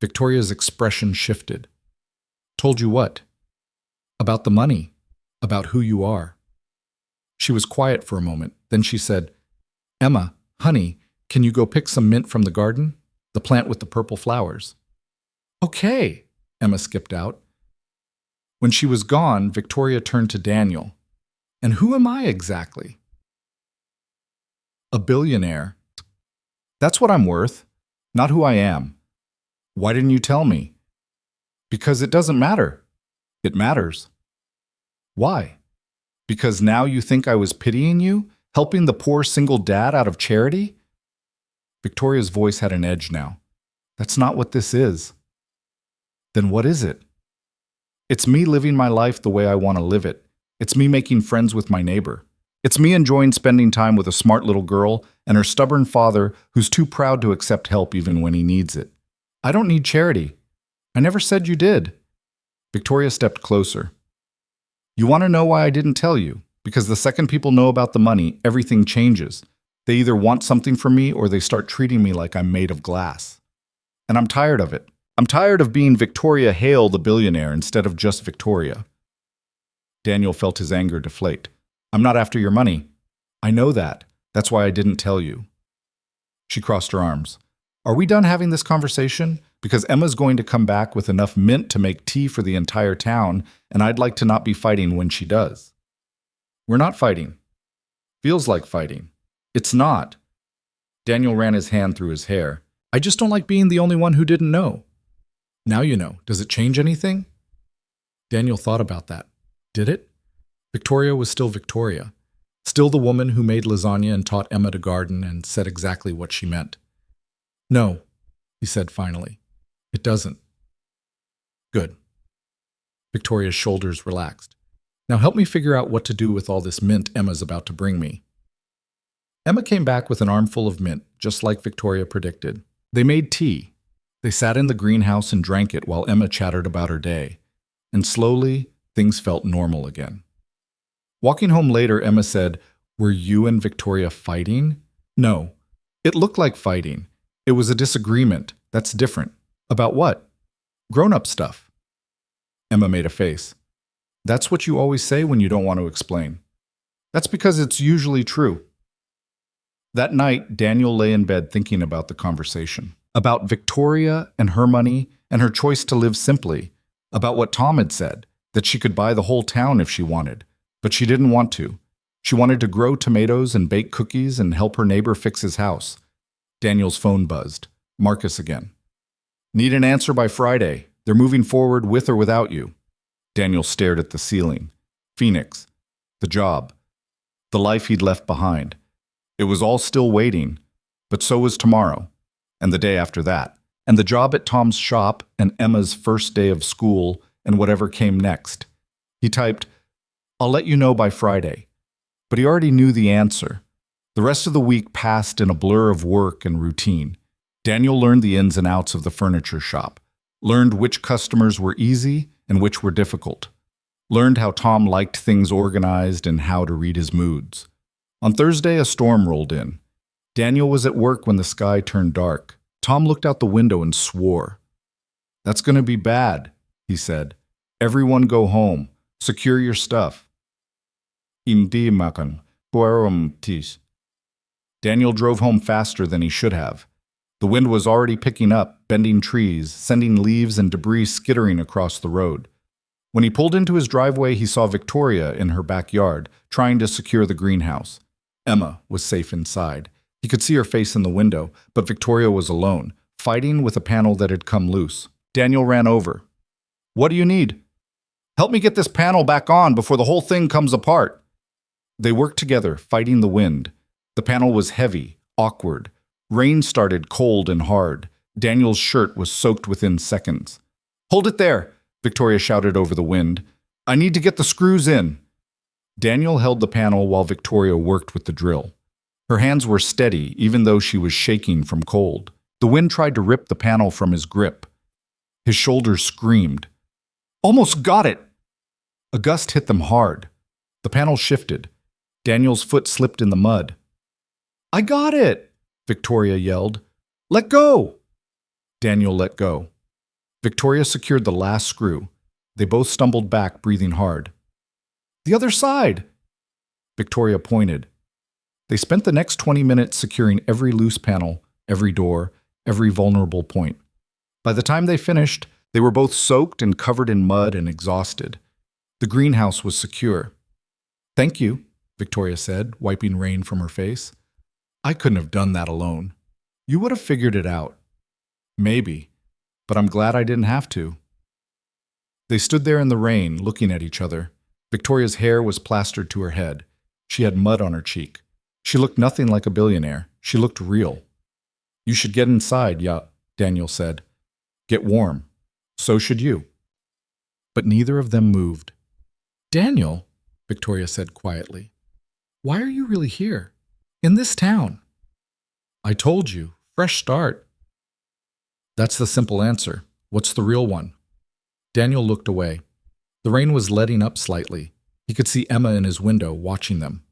Victoria's expression shifted. Told you what? About the money, about who you are. She was quiet for a moment. Then she said, Emma, honey, can you go pick some mint from the garden? The plant with the purple flowers. Okay, Emma skipped out. When she was gone, Victoria turned to Daniel. And who am I exactly? A billionaire. That's what I'm worth, not who I am. Why didn't you tell me? Because it doesn't matter. It matters. Why? Because now you think I was pitying you, helping the poor single dad out of charity? Victoria's voice had an edge now. That's not what this is. Then what is it? It's me living my life the way I want to live it. It's me making friends with my neighbor. It's me enjoying spending time with a smart little girl and her stubborn father who's too proud to accept help even when he needs it. I don't need charity. I never said you did. Victoria stepped closer. You want to know why I didn't tell you? Because the second people know about the money, everything changes. They either want something from me or they start treating me like I'm made of glass. And I'm tired of it. I'm tired of being Victoria Hale the billionaire instead of just Victoria. Daniel felt his anger deflate. I'm not after your money. I know that. That's why I didn't tell you. She crossed her arms. Are we done having this conversation? Because Emma's going to come back with enough mint to make tea for the entire town, and I'd like to not be fighting when she does. We're not fighting. Feels like fighting. It's not. Daniel ran his hand through his hair. I just don't like being the only one who didn't know. Now you know. Does it change anything? Daniel thought about that. Did it? Victoria was still Victoria. Still the woman who made lasagna and taught Emma to garden and said exactly what she meant. No, he said finally. It doesn't. Good. Victoria's shoulders relaxed. Now help me figure out what to do with all this mint Emma's about to bring me. Emma came back with an armful of mint, just like Victoria predicted. They made tea. They sat in the greenhouse and drank it while Emma chattered about her day. And slowly, things felt normal again. Walking home later, Emma said, Were you and Victoria fighting? No. It looked like fighting. It was a disagreement. That's different. About what? Grown-up stuff. Emma made a face. That's what you always say when you don't want to explain. That's because it's usually true. That night, Daniel lay in bed thinking about the conversation. About Victoria and her money and her choice to live simply. About what Tom had said, that she could buy the whole town if she wanted. But she didn't want to. She wanted to grow tomatoes and bake cookies and help her neighbor fix his house. Daniel's phone buzzed. Marcus again. Need an answer by Friday. They're moving forward with or without you. Daniel stared at the ceiling. Phoenix. The job. The life he'd left behind. It was all still waiting, but so was tomorrow, and the day after that, and the job at Tom's shop, and Emma's first day of school, and whatever came next. He typed, I'll let you know by Friday. But he already knew the answer. The rest of the week passed in a blur of work and routine. Daniel learned the ins and outs of the furniture shop, learned which customers were easy and which were difficult, learned how Tom liked things organized and how to read his moods. On Thursday, a storm rolled in. Daniel was at work when the sky turned dark. Tom looked out the window and swore. That's going to be bad, he said. Everyone go home. Secure your stuff. Hindi makan. Puerum tis. Daniel drove home faster than he should have. The wind was already picking up, bending trees, sending leaves and debris skittering across the road. When he pulled into his driveway, he saw Victoria in her backyard, trying to secure the greenhouse. Emma was safe inside. He could see her face in the window, but Victoria was alone, fighting with a panel that had come loose. Daniel ran over. "What do you need?" "Help me get this panel back on before the whole thing comes apart." They worked together, fighting the wind. The panel was heavy, awkward. Rain started cold and hard. Daniel's shirt was soaked within seconds. "Hold it there," Victoria shouted over the wind. "I need to get the screws in." Daniel held the panel while Victoria worked with the drill. Her hands were steady, even though she was shaking from cold. The wind tried to rip the panel from his grip. His shoulders screamed. "Almost got it!" A gust hit them hard. The panel shifted. Daniel's foot slipped in the mud. "I got it!" Victoria yelled. "Let go!" Daniel let go. Victoria secured the last screw. They both stumbled back, breathing hard. "The other side!" Victoria pointed. They spent the next 20 minutes securing every loose panel, every door, every vulnerable point. By the time they finished, they were both soaked and covered in mud and exhausted. The greenhouse was secure. "Thank you," Victoria said, wiping rain from her face. "I couldn't have done that alone. You would have figured it out." "Maybe, but I'm glad I didn't have to." They stood there in the rain, looking at each other. Victoria's hair was plastered to her head. She had mud on her cheek. She looked nothing like a billionaire. She looked real. "You should get inside, Daniel said. "Get warm. So should you." But neither of them moved. "Daniel," Victoria said quietly, "why are you really here? In this town?" "I told you. Fresh start." "That's the simple answer. What's the real one?" Daniel looked away. The rain was letting up slightly. He could see Emma in his window, watching them.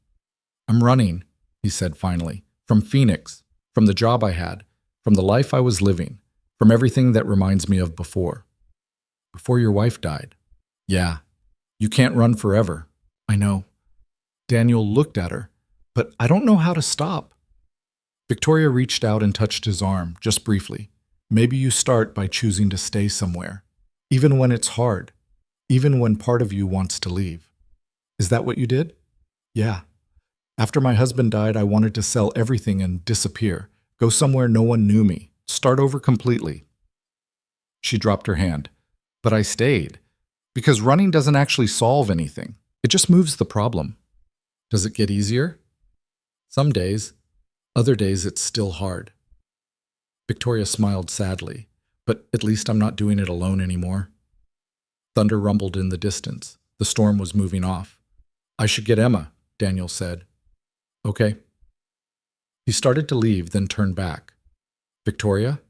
"I'm running," he said finally, "from Phoenix, from the job I had, from the life I was living, from everything that reminds me of before." "Before your wife died?" "Yeah. You can't run forever." "I know." Daniel looked at her. "But I don't know how to stop." Victoria reached out and touched his arm, just briefly. "Maybe you start by choosing to stay somewhere, even when it's hard, even when part of you wants to leave." "Is that what you did?" "Yeah. After my husband died, I wanted to sell everything and disappear, go somewhere no one knew me, start over completely." She dropped her hand. "But I stayed, because running doesn't actually solve anything. It just moves the problem." "Does it get easier?" "Some days. Other days it's still hard." Victoria smiled sadly. "But at least I'm not doing it alone anymore." Thunder rumbled in the distance. The storm was moving off. "I should get Emma," Daniel said. "Okay." He started to leave, then turned back. "Victoria?"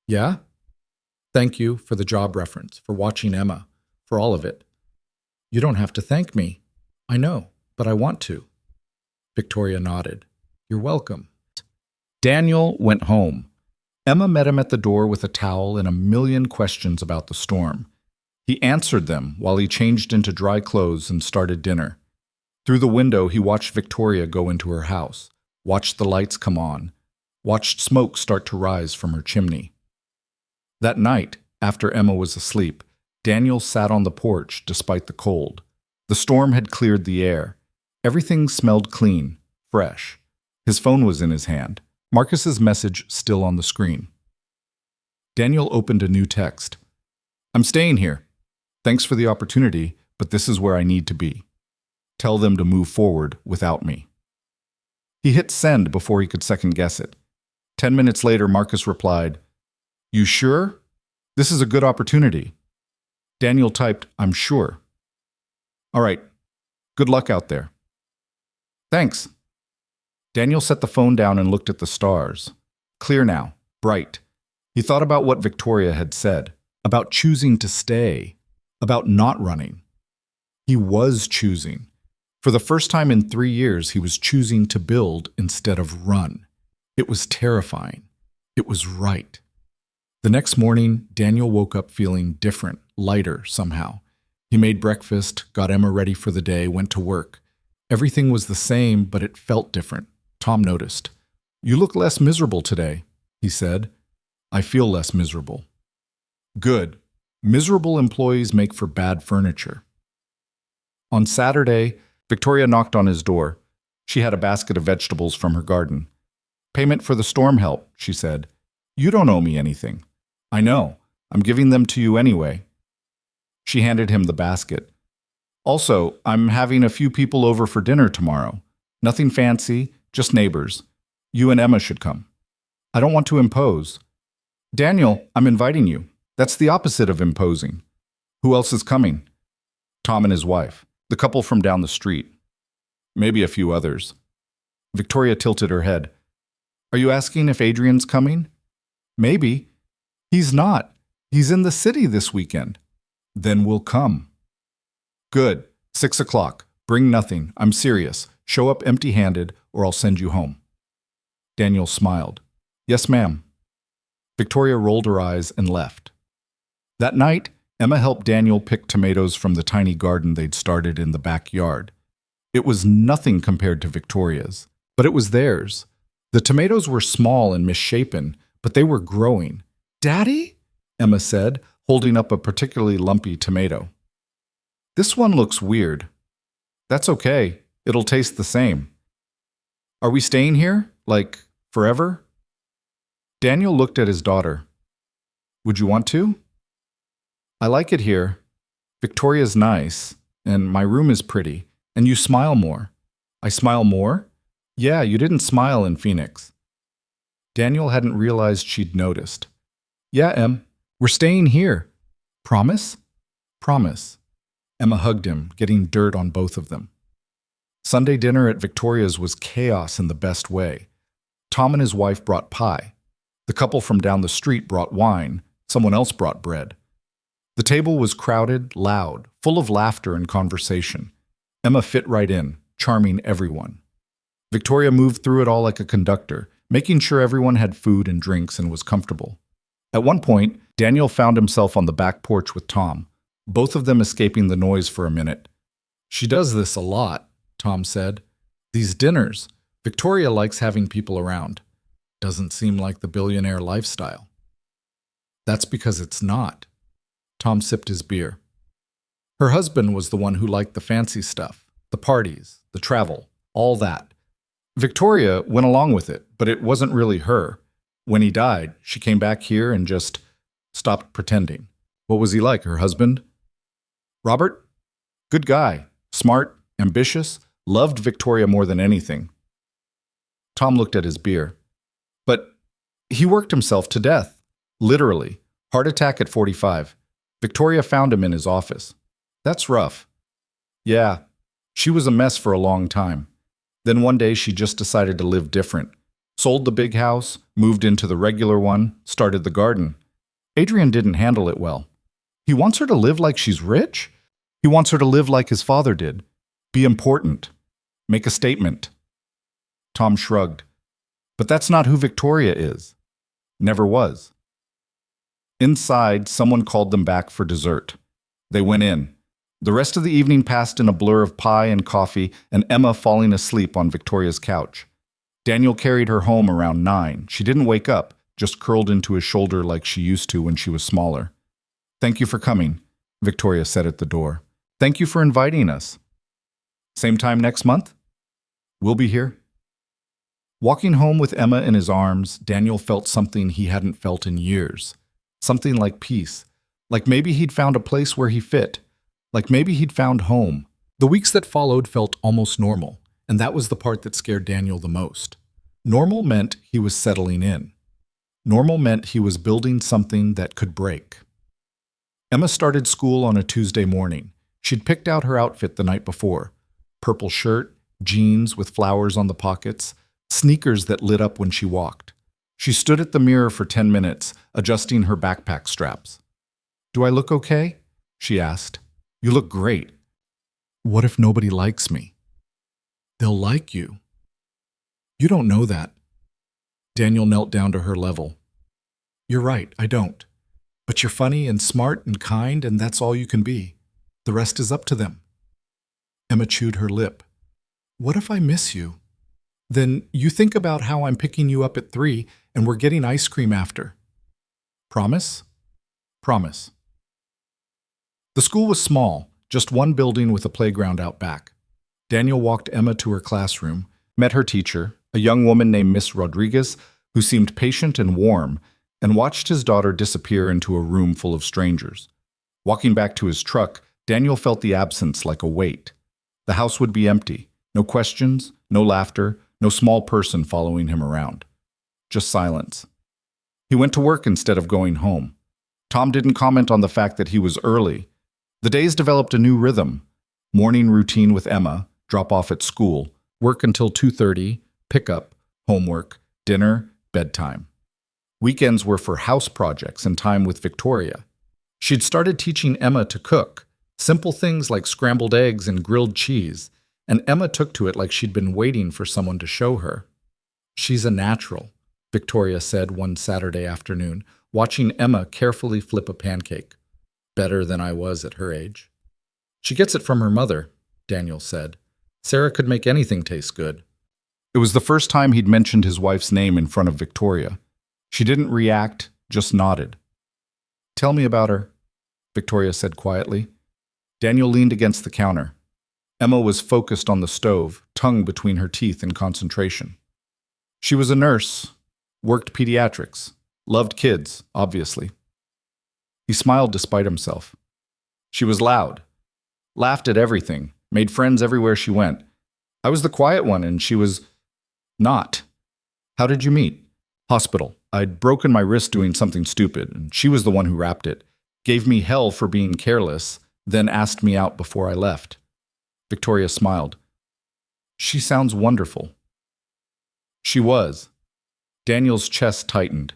"Yeah?" "Thank you for the job reference, for watching Emma, for all of it." "You don't have to thank me." "I know, but I want to." Victoria nodded. "You're welcome." Daniel went home. Emma met him at the door with a towel and a million questions about the storm. He answered them while he changed into dry clothes and started dinner. Through the window, he watched Victoria go into her house, watched the lights come on, watched smoke start to rise from her chimney. That night, after Emma was asleep, Daniel sat on the porch despite the cold. The storm had cleared the air. Everything smelled clean, fresh. His phone was in his hand. Marcus's message still on the screen. Daniel opened a new text. "I'm staying here. Thanks for the opportunity, but this is where I need to be. Tell them to move forward without me." He hit send before he could second-guess it. 10 minutes later, Marcus replied, "You sure? This is a good opportunity." Daniel typed, "I'm sure." "All right. Good luck out there." "Thanks." Daniel set the phone down and looked at the stars. Clear now, bright. He thought about what Victoria had said, about choosing to stay, about not running. He was choosing. For the first time in 3 years, he was choosing to build instead of run. It was terrifying. It was right. The next morning, Daniel woke up feeling different, lighter somehow. He made breakfast, got Emma ready for the day, went to work. Everything was the same, but it felt different. Tom noticed. You look less miserable today, he said. I feel less miserable. Good. Miserable employees make for bad furniture. On Saturday, Victoria knocked on his door. She had a basket of vegetables from her garden. Payment for the storm help, she said. You don't owe me anything. I know. I'm giving them to you anyway. She handed him the basket. Also, I'm having a few people over for dinner tomorrow. Nothing fancy, just neighbors. You and Emma should come. I don't want to impose. Daniel, I'm inviting you. That's the opposite of imposing. Who else is coming? Tom and his wife, the couple from down the street. Maybe a few others. Victoria tilted her head. Are you asking if Adrian's coming? Maybe. He's not. He's in the city this weekend. Then we'll come. Good. 6 o'clock. Bring nothing. I'm serious. Show up empty-handed or I'll send you home. Daniel smiled. Yes, ma'am. Victoria rolled her eyes and left. That night, Emma helped Daniel pick tomatoes from the tiny garden they'd started in the backyard. It was nothing compared to Victoria's, but it was theirs. The tomatoes were small and misshapen, but they were growing. Daddy? Emma said, holding up a particularly lumpy tomato. This one looks weird. That's okay. It'll taste the same. Are we staying here? Like, forever? Daniel looked at his daughter. Would you want to? I like it here. Victoria's nice, and my room is pretty, and you smile more. I smile more? Yeah, you didn't smile in Phoenix. Daniel hadn't realized she'd noticed. Yeah, Em, we're staying here. Promise? Promise. Emma hugged him, getting dirt on both of them. Sunday dinner at Victoria's was chaos in the best way. Tom and his wife brought pie. The couple from down the street brought wine. Someone else brought bread. The table was crowded, loud, full of laughter and conversation. Emma fit right in, charming everyone. Victoria moved through it all like a conductor, making sure everyone had food and drinks and was comfortable. At one point, Daniel found himself on the back porch with Tom, both of them escaping the noise for a minute. She does this a lot, Tom said. These dinners. Victoria likes having people around. Doesn't seem like the billionaire lifestyle. That's because it's not. Tom sipped his beer. Her husband was the one who liked the fancy stuff, the parties, the travel, all that. Victoria went along with it, but it wasn't really her. When he died, she came back here and just stopped pretending. What was he like, her husband? Robert? Good guy, smart, ambitious, loved Victoria more than anything. Tom looked at his beer. But he worked himself to death, literally. Heart attack at 45. Victoria found him in his office. That's rough. Yeah, she was a mess for a long time. Then one day she just decided to live different. Sold the big house, moved into the regular one, started the garden. Adrian didn't handle it well. He wants her to live like she's rich? He wants her to live like his father did. Be important. Make a statement. Tom shrugged. But that's not who Victoria is. Never was. Inside, someone called them back for dessert. They went in. The rest of the evening passed in a blur of pie and coffee and Emma falling asleep on Victoria's couch. Daniel carried her home around 9. She didn't wake up, just curled into his shoulder like she used to when she was smaller. Thank you for coming, Victoria said at the door. Thank you for inviting us. Same time next month? We'll be here. Walking home with Emma in his arms, Daniel felt something he hadn't felt in years. Something like peace. Like maybe he'd found a place where he fit. Like maybe he'd found home. The weeks that followed felt almost normal, and that was the part that scared Daniel the most. Normal meant he was settling in. Normal meant he was building something that could break. Emma started school on a Tuesday morning. She'd picked out her outfit the night before. Purple shirt, jeans with flowers on the pockets, sneakers that lit up when she walked. She stood at the mirror for 10 minutes, adjusting her backpack straps. Do I look okay? She asked. You look great. What if nobody likes me? They'll like you. You don't know that. Daniel knelt down to her level. You're right, I don't. But you're funny and smart and kind, and that's all you can be. The rest is up to them. Emma chewed her lip. What if I miss you? Then you think about how I'm picking you up at 3 and we're getting ice cream after. Promise? Promise. The school was small, just one building with a playground out back. Daniel walked Emma to her classroom, met her teacher, a young woman named Miss Rodriguez, who seemed patient and warm, and watched his daughter disappear into a room full of strangers. Walking back to his truck, Daniel felt the absence like a weight. The house would be empty. No questions, no laughter, no small person following him around. Just silence. He went to work instead of going home. Tom didn't comment on the fact that he was early. The days developed a new rhythm. Morning routine with Emma, drop off at school, work until 2:30, pickup, homework, dinner, bedtime. Weekends were for house projects and time with Victoria. She'd started teaching Emma to cook, simple things like scrambled eggs and grilled cheese, and Emma took to it like she'd been waiting for someone to show her. "She's a natural," Victoria said one Saturday afternoon, watching Emma carefully flip a pancake. "Better than I was at her age." "She gets it from her mother," Daniel said. "Sarah could make anything taste good." It was the first time he'd mentioned his wife's name in front of Victoria. She didn't react, just nodded. "Tell me about her," Victoria said quietly. Daniel leaned against the counter. Emma was focused on the stove, tongue between her teeth in concentration. She was a nurse, worked pediatrics, loved kids, obviously. He smiled despite himself. She was loud, laughed at everything, made friends everywhere she went. I was the quiet one, and she was not. "How did you meet?" "Hospital. I'd broken my wrist doing something stupid, and she was the one who wrapped it. Gave me hell for being careless, then asked me out before I left." Victoria smiled. "She sounds wonderful." She was. Daniel's chest tightened.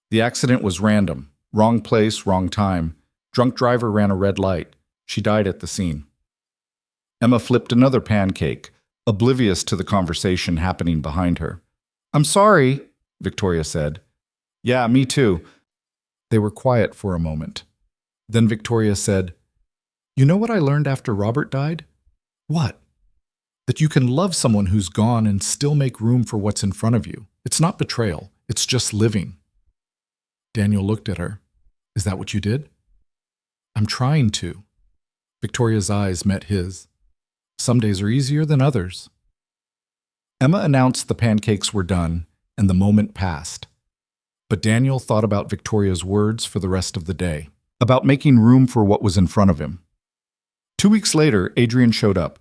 The accident was random. Wrong place, wrong time. Drunk driver ran a red light. She died at the scene. Emma flipped another pancake, oblivious to the conversation happening behind her. "I'm sorry," Victoria said. "Yeah, me too." They were quiet for a moment. Then Victoria said, "You know what I learned after Robert died?" "What?" "That you can love someone who's gone and still make room for what's in front of you. It's not betrayal. It's just living." Daniel looked at her. "Is that what you did?" "I'm trying to." Victoria's eyes met his. "Some days are easier than others." Emma announced the pancakes were done, and the moment passed. But Daniel thought about Victoria's words for the rest of the day, about making room for what was in front of him. 2 weeks later, Adrian showed up.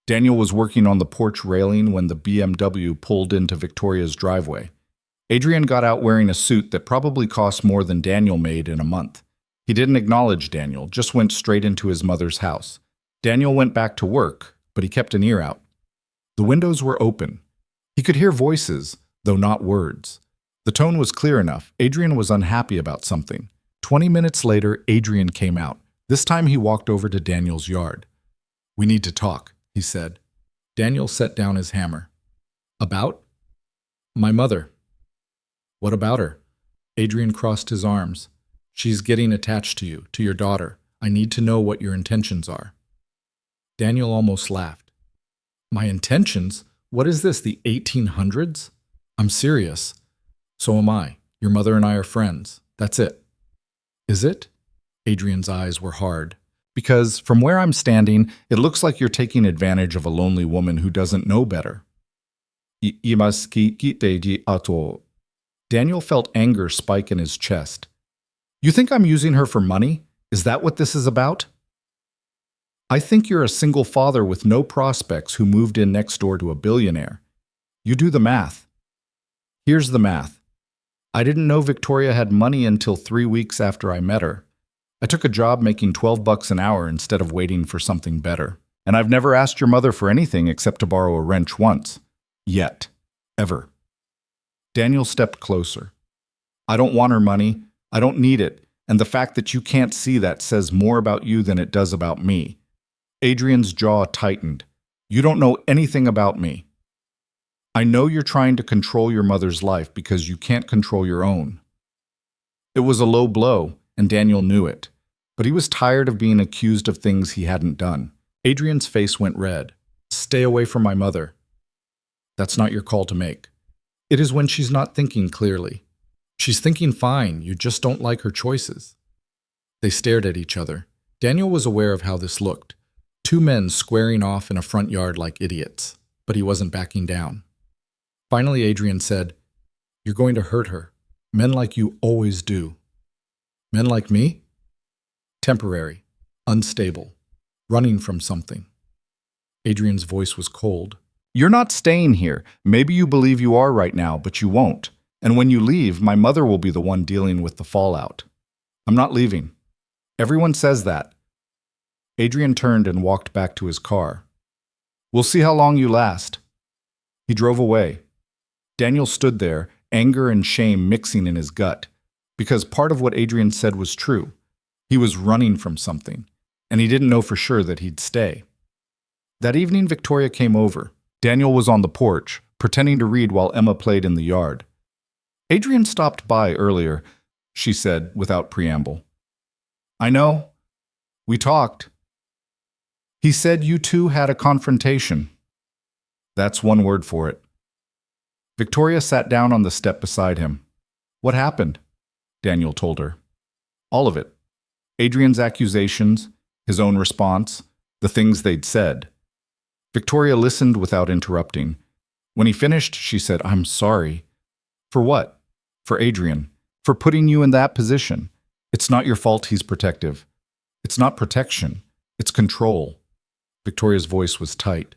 Daniel was working on the porch railing when the BMW pulled into Victoria's driveway. Adrian got out wearing a suit that probably cost more than Daniel made in a month. He didn't acknowledge Daniel, just went straight into his mother's house. Daniel went back to work, but he kept an ear out. The windows were open. He could hear voices, though not words. The tone was clear enough. Adrian was unhappy about something. 20 minutes later, Adrian came out. This time he walked over to Daniel's yard. "We need to talk," he said. Daniel set down his hammer. "About?" "My mother." "What about her?" Adrian crossed his arms. "She's getting attached to you, to your daughter. I need to know what your intentions are." Daniel almost laughed. "My intentions? What is this, the 1800s? I'm serious." "So am I. Your mother and I are friends. That's it." "Is it?" Adrian's eyes were hard. "Because from where I'm standing, it looks like you're taking advantage of a lonely woman who doesn't know better." Daniel felt anger spike in his chest. "You think I'm using her for money? Is that what this is about?" "I think you're a single father with no prospects who moved in next door to a billionaire. You do the math." "Here's the math. I didn't know Victoria had money until 3 weeks after I met her. I took a job making $12 an hour instead of waiting for something better. And I've never asked your mother for anything except to borrow a wrench once. Yet. Ever." Daniel stepped closer. "I don't want her money. I don't need it. And the fact that you can't see that says more about you than it does about me." Adrian's jaw tightened. "You don't know anything about me. I know you're trying to control your mother's life because you can't control your own." It was a low blow, and Daniel knew it. But he was tired of being accused of things he hadn't done. Adrian's face went red. "Stay away from my mother." That's not your call to make. It is when she's not thinking clearly. She's thinking fine, you just don't like her choices. They stared at each other. Daniel was aware of how this looked. Two men squaring off in a front yard like idiots, but he wasn't backing down. Finally, Adrian said, "You're going to hurt her. Men like you always do." "Men like me?" "Temporary, unstable, running from something." Adrian's voice was cold. "You're not staying here. Maybe you believe you are right now, but you won't. And when you leave, my mother will be the one dealing with the fallout. I'm not leaving. Everyone says that." Adrian turned and walked back to his car. "We'll see how long you last." He drove away. Daniel stood there, anger and shame mixing in his gut, because part of what Adrian said was true. He was running from something, and he didn't know for sure that he'd stay. That evening, Victoria came over. Daniel was on the porch, pretending to read while Emma played in the yard. "Adrian stopped by earlier," she said without preamble. "I know. We talked. He said you two had a confrontation." "That's one word for it." Victoria sat down on the step beside him. "What happened?" Daniel told her. All of it. Adrian's accusations, his own response, the things they'd said. Victoria listened without interrupting. When he finished, she said, "I'm sorry." "For what?" "For Adrian. For putting you in that position. It's not your fault he's protective. It's not protection. It's control." Victoria's voice was tight.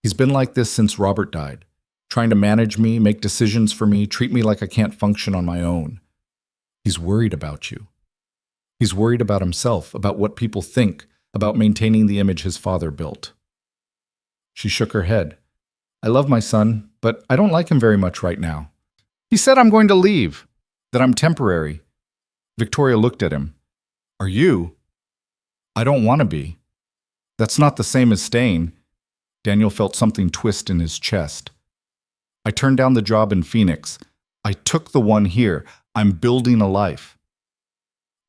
"He's been like this since Robert died. Trying to manage me, make decisions for me, treat me like I can't function on my own. He's worried about you. He's worried about himself, about what people think, about maintaining the image his father built." She shook her head. "I love my son, but I don't like him very much right now. He said I'm going to leave, that I'm temporary." Victoria looked at him. "Are you?" "I don't want to be." "That's not the same as staying." Daniel felt something twist in his chest. "I turned down the job in Phoenix. I took the one here. I'm building a life."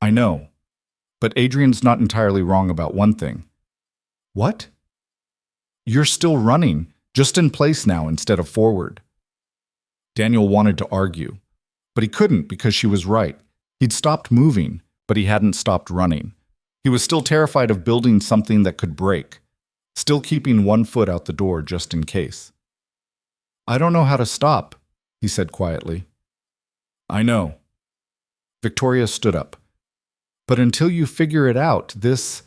"I know. But Adrian's not entirely wrong about one thing." "What?" "You're still running, just in place now instead of forward." Daniel wanted to argue, but he couldn't because she was right. He'd stopped moving, but he hadn't stopped running. He was still terrified of building something that could break, still keeping one foot out the door just in case. "I don't know how to stop," he said quietly. "I know." Victoria stood up. "But until you figure it out, this,"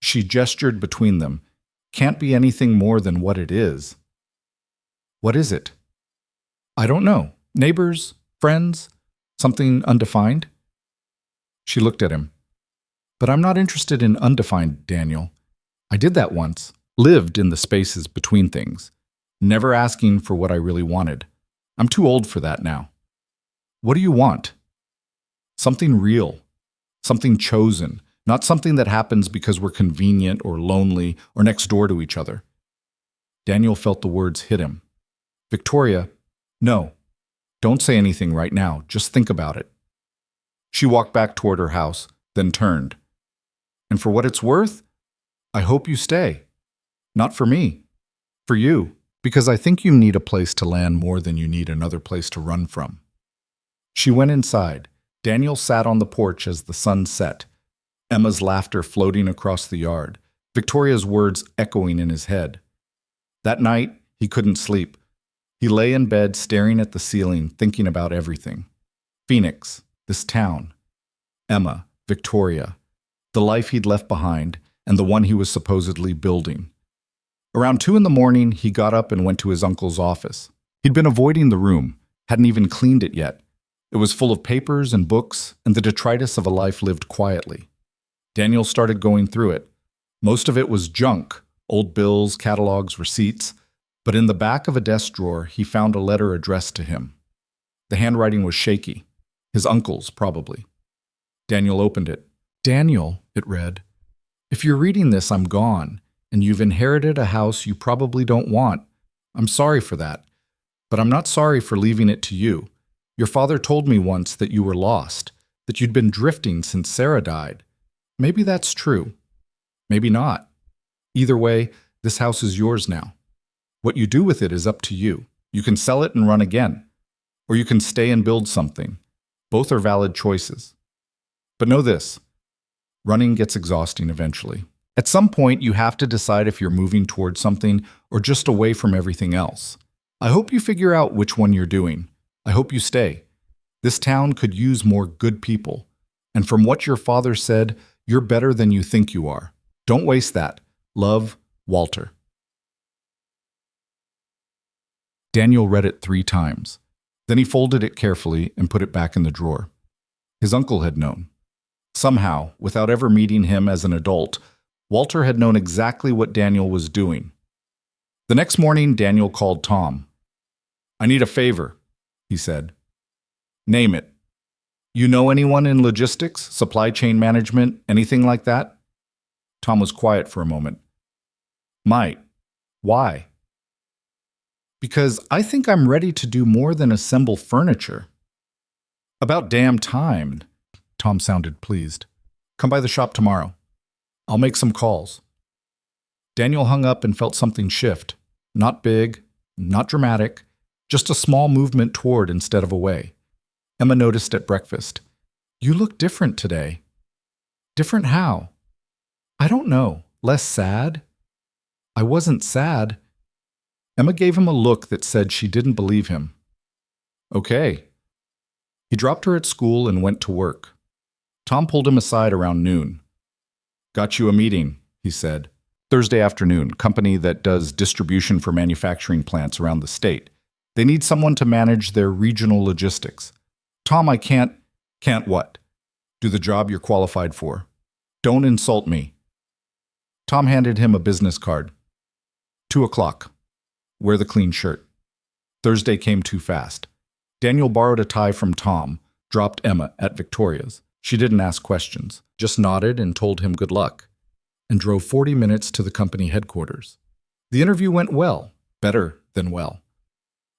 she gestured between them, "can't be anything more than what it is." "What is it?" "I don't know. Neighbors? Friends? Something undefined?" She looked at him. "But I'm not interested in undefined, Daniel. I did that once, lived in the spaces between things, never asking for what I really wanted. I'm too old for that now." "What do you want?" "Something real, something chosen, not something that happens because we're convenient or lonely or next door to each other." Daniel felt the words hit him. "Victoria, no, don't say anything right now. Just think about it." She walked back toward her house, then turned. "And for what it's worth, I hope you stay. Not for me, for you, because I think you need a place to land more than you need another place to run from." She went inside. Daniel sat on the porch as the sun set, Emma's laughter floating across the yard, Victoria's words echoing in his head. That night, he couldn't sleep. He lay in bed staring at the ceiling, thinking about everything. Phoenix, this town, Emma, Victoria, the life he'd left behind, and the one he was supposedly building. Around 2 a.m, he got up and went to his uncle's office. He'd been avoiding the room, hadn't even cleaned it yet. It was full of papers and books and the detritus of a life lived quietly. Daniel started going through it. Most of it was junk, old bills, catalogs, receipts, but in the back of a desk drawer, he found a letter addressed to him. The handwriting was shaky. His uncle's, probably. Daniel opened it. "Daniel," it read, "if you're reading this, I'm gone, and you've inherited a house you probably don't want. I'm sorry for that, but I'm not sorry for leaving it to you. Your father told me once that you were lost, that you'd been drifting since Sarah died. Maybe that's true. Maybe not. Either way, this house is yours now. What you do with it is up to you. You can sell it and run again, or you can stay and build something. Both are valid choices. But know this, running gets exhausting eventually. At some point, you have to decide if you're moving towards something or just away from everything else. I hope you figure out which one you're doing. I hope you stay. This town could use more good people. And from what your father said, you're better than you think you are. Don't waste that. Love, Walter. Daniel read it 3 times. Then he folded it carefully and put it back in the drawer. His uncle had known. Somehow, without ever meeting him as an adult, Walter had known exactly what Daniel was doing. The next morning, Daniel called Tom. "I need a favor," he said. "Name it. You know anyone in logistics, supply chain management, anything like that?" Tom was quiet for a moment. "Might. Why?" "Because I think I'm ready to do more than assemble furniture." "About damn time." Tom sounded pleased. "Come by the shop tomorrow. I'll make some calls." Daniel hung up and felt something shift. Not big, not dramatic, just a small movement toward instead of away. Emma noticed at breakfast. "You look different today." "Different how?" "I don't know. Less sad?" "I wasn't sad." Emma gave him a look that said she didn't believe him. "Okay." He dropped her at school and went to work. Tom pulled him aside around noon. "Got you a meeting," he said. "Thursday afternoon, company that does distribution for manufacturing plants around the state. They need someone to manage their regional logistics." "Tom, I can't." "Can't what?" "Do the job you're qualified for." "Don't insult me." Tom handed him a business card. 2 o'clock. Wear the clean shirt. Thursday came too fast. Daniel borrowed a tie from Tom, dropped Emma at Victoria's. She didn't ask questions, just nodded and told him good luck, and drove 40 minutes to the company headquarters. The interview went well, better than well.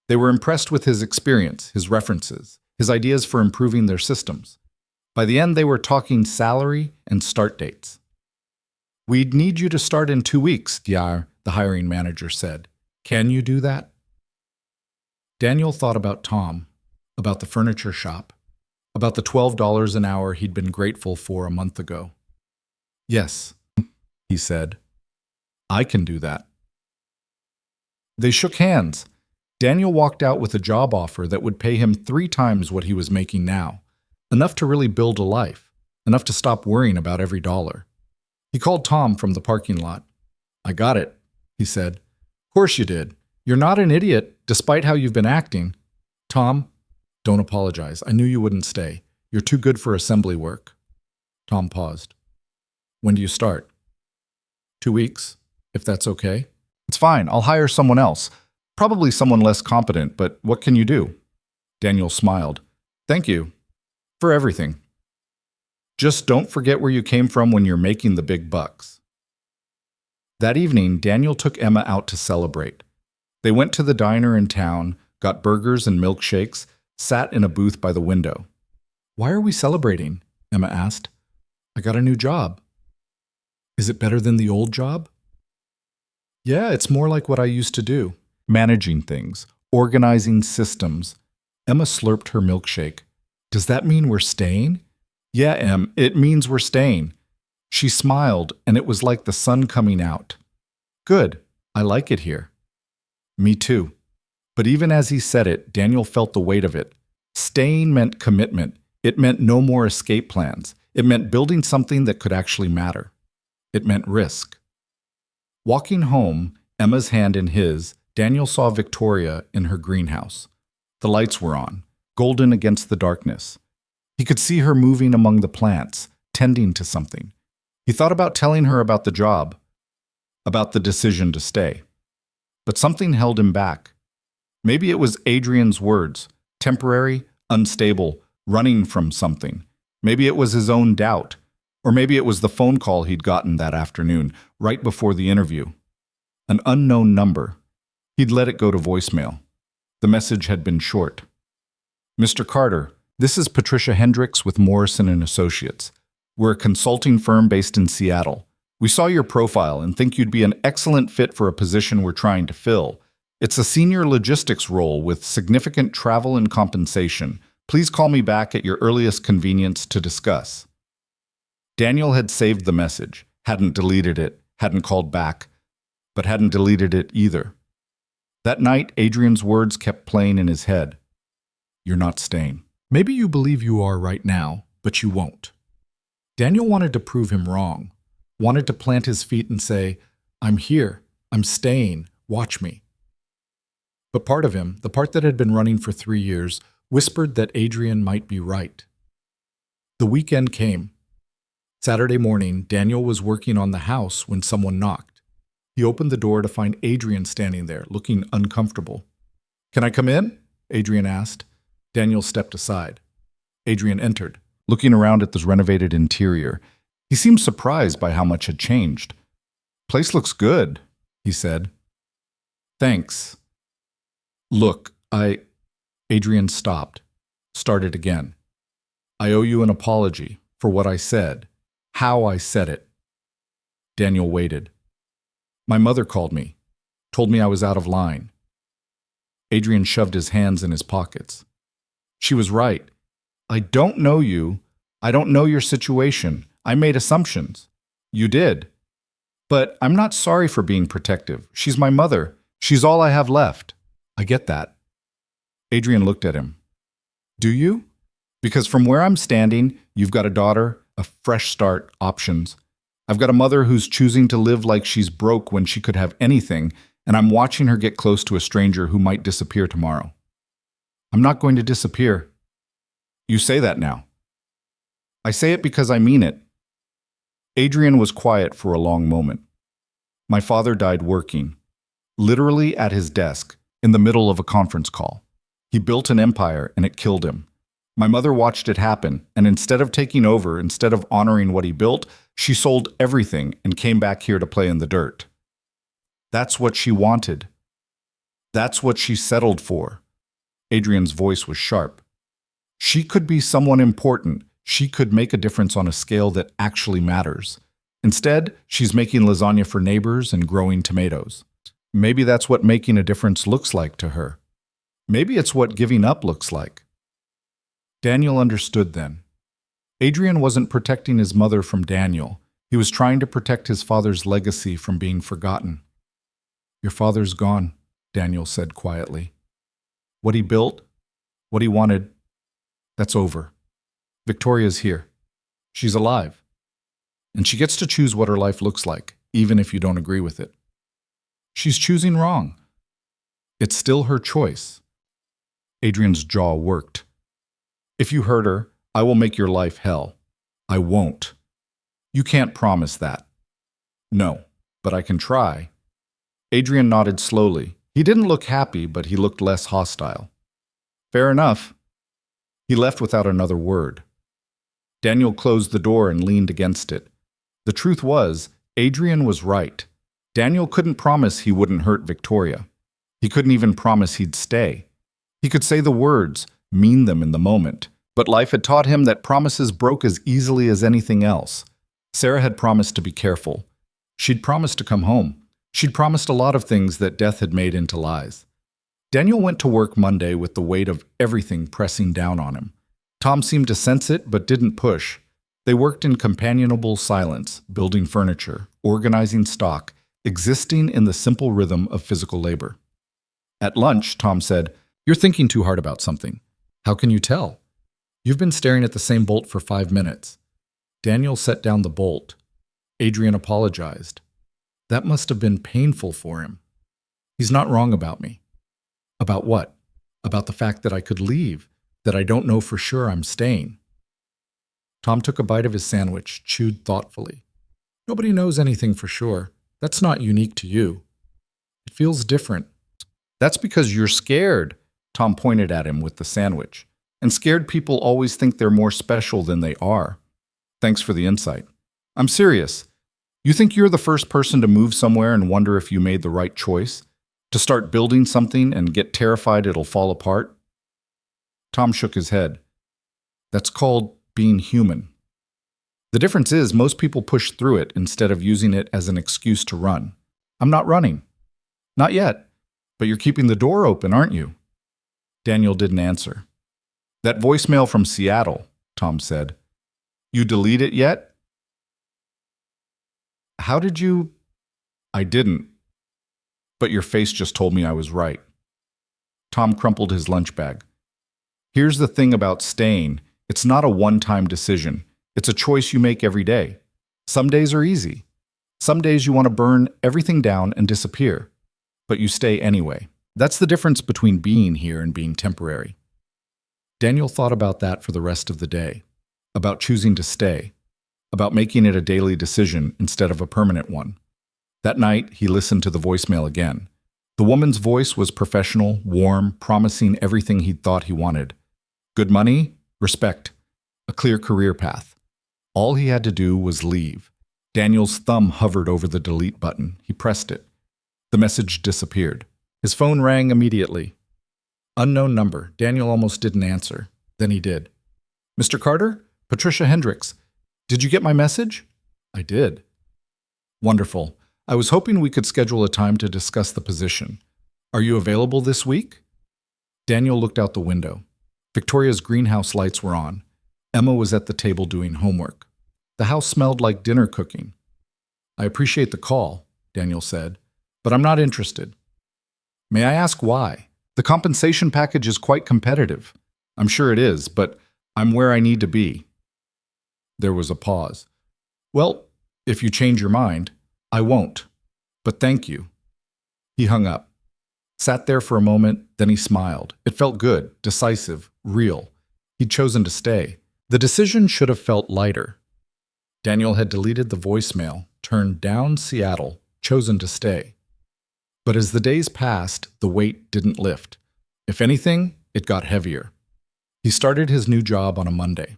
They were impressed with his experience, his references, his ideas for improving their systems. By the end, they were talking salary and start dates. "We'd need you to start in 2 weeks, Diar," the hiring manager said. "Can you do that?" Daniel thought about Tom, about the furniture shop, about the $12 an hour he'd been grateful for a month ago. "Yes," he said. "I can do that." They shook hands. Daniel walked out with a job offer that would pay him 3 times what he was making now, enough to really build a life, enough to stop worrying about every dollar. He called Tom from the parking lot. "I got it," he said. "Of course you did. You're not an idiot, despite how you've been acting." "Tom, don't apologize. I knew you wouldn't stay. You're too good for assembly work." Tom paused. "When do you start?" 2 weeks, if that's okay. "It's fine. I'll hire someone else. Probably someone less competent, but what can you do?" Daniel smiled. "Thank you. For everything. Just don't forget where you came from when you're making the big bucks." That evening, Daniel took Emma out to celebrate. They went to the diner in town, got burgers and milkshakes, sat in a booth by the window. "Why are we celebrating?" Emma asked. "I got a new job." "Is it better than the old job?" "Yeah, it's more like what I used to do. Managing things, organizing systems." Emma slurped her milkshake. "Does that mean we're staying?" "Yeah, Em, it means we're staying." She smiled, and it was like the sun coming out. "Good. I like it here." "Me too." But even as he said it, Daniel felt the weight of it. Staying meant commitment. It meant no more escape plans. It meant building something that could actually matter. It meant risk. Walking home, Emma's hand in his, Daniel saw Victoria in her greenhouse. The lights were on, golden against the darkness. He could see her moving among the plants, tending to something. He thought about telling her about the job, about the decision to stay. But something held him back. Maybe it was Adrian's words, temporary, unstable, running from something. Maybe it was his own doubt. Or maybe it was the phone call he'd gotten that afternoon, right before the interview. An unknown number. He'd let it go to voicemail. The message had been short. "Mr. Carter, this is Patricia Hendricks with Morrison & Associates. We're a consulting firm based in Seattle. We saw your profile and think you'd be an excellent fit for a position we're trying to fill. It's a senior logistics role with significant travel and compensation. Please call me back at your earliest convenience to discuss. Daniel had saved the message, hadn't deleted it, hadn't called back, but hadn't deleted it either. That night, Adrian's words kept playing in his head. You're not staying. Maybe you believe you are right now, but you won't. Daniel wanted to prove him wrong, wanted to plant his feet and say, I'm here, I'm staying, watch me. But part of him, the part that had been running for 3 years, whispered that Adrian might be right. The weekend came. Saturday morning, Daniel was working on the house when someone knocked. He opened the door to find Adrian standing there, looking uncomfortable. Can I come in? Adrian asked. Daniel stepped aside. Adrian entered, looking around at the renovated interior. He seemed surprised by how much had changed. Place looks good, he said. Thanks. Look, Adrian stopped, started again. I owe you an apology for what I said, how I said it. Daniel waited. My mother called me, told me I was out of line. Adrian shoved his hands in his pockets. She was right. I don't know you. I don't know your situation. I made assumptions. You did. But I'm not sorry for being protective. She's my mother. She's all I have left. I get that. Adrian looked at him. Do you? Because from where I'm standing, you've got a daughter, a fresh start, options. I've got a mother who's choosing to live like she's broke when she could have anything, and I'm watching her get close to a stranger who might disappear tomorrow. I'm not going to disappear. You say that now. I say it because I mean it. Adrian was quiet for a long moment. My father died working, literally at his desk, in the middle of a conference call. He built an empire and it killed him. My mother watched it happen, and instead of taking over, instead of honoring what he built, she sold everything and came back here to play in the dirt. That's what she wanted. That's what she settled for. Adrian's voice was sharp. She could be someone important. She could make a difference on a scale that actually matters. Instead, she's making lasagna for neighbors and growing tomatoes. Maybe that's what making a difference looks like to her. Maybe it's what giving up looks like. Daniel understood then. Adrian wasn't protecting his mother from Daniel. He was trying to protect his father's legacy from being forgotten. Your father's gone, Daniel said quietly. What he built, what he wanted, that's over. Victoria's here. She's alive. And she gets to choose what her life looks like, even if you don't agree with it. She's choosing wrong. It's still her choice. Adrian's jaw worked. If you hurt her, I will make your life hell. I won't. You can't promise that. No, but I can try. Adrian nodded slowly. He didn't look happy, but he looked less hostile. Fair enough. He left without another word. Daniel closed the door and leaned against it. The truth was, Adrian was right. Daniel couldn't promise he wouldn't hurt Victoria. He couldn't even promise he'd stay. He could say the words, mean them in the moment, but life had taught him that promises broke as easily as anything else. Sarah had promised to be careful. She'd promised to come home. She'd promised a lot of things that death had made into lies. Daniel went to work Monday with the weight of everything pressing down on him. Tom seemed to sense it but didn't push. They worked in companionable silence, building furniture, organizing stock, existing in the simple rhythm of physical labor. At lunch, Tom said, "You're thinking too hard about something. How can you tell? You've been staring at the same bolt for 5 minutes." Daniel set down the bolt. Adrian apologized. That must have been painful for him. He's not wrong about me. About what? About the fact that I could leave, that I don't know for sure I'm staying. Tom took a bite of his sandwich, chewed thoughtfully. Nobody knows anything for sure. That's not unique to you. It feels different. That's because you're scared, Tom pointed at him with the sandwich. And scared people always think they're more special than they are. Thanks for the insight. I'm serious. You think you're the first person to move somewhere and wonder if you made the right choice? To start building something and get terrified it'll fall apart? Tom shook his head. That's called being human. The difference is most people push through it instead of using it as an excuse to run. I'm not running. Not yet. But you're keeping the door open, aren't you? Daniel didn't answer. That voicemail from Seattle, Tom said. You delete it yet? How did you? I didn't. But your face just told me I was right. Tom crumpled his lunch bag. Here's the thing about staying. It's not a one-time decision. It's a choice you make every day. Some days are easy. Some days you want to burn everything down and disappear. But you stay anyway. That's the difference between being here and being temporary. Daniel thought about that for the rest of the day. About choosing to stay. About making it a daily decision instead of a permanent one. That night, he listened to the voicemail again. The woman's voice was professional, warm, promising everything he'd thought he wanted. Good money, respect, a clear career path. All he had to do was leave. Daniel's thumb hovered over the delete button. He pressed it. The message disappeared. His phone rang immediately. Unknown number. Daniel almost didn't answer. Then he did. Mr. Carter? Patricia Hendricks. Did you get my message? I did. Wonderful. I was hoping we could schedule a time to discuss the position. Are you available this week? Daniel looked out the window. Victoria's greenhouse lights were on. Emma was at the table doing homework. The house smelled like dinner cooking. I appreciate the call, Daniel said, but I'm not interested. May I ask why? The compensation package is quite competitive. I'm sure it is, but I'm where I need to be. There was a pause. Well, if you change your mind, I won't. But thank you. He hung up. Sat there for a moment, then he smiled. It felt good, decisive, real. He'd chosen to stay. The decision should have felt lighter. Daniel had deleted the voicemail, turned down Seattle, chosen to stay. But as the days passed, the weight didn't lift. If anything, it got heavier. He started his new job on a Monday.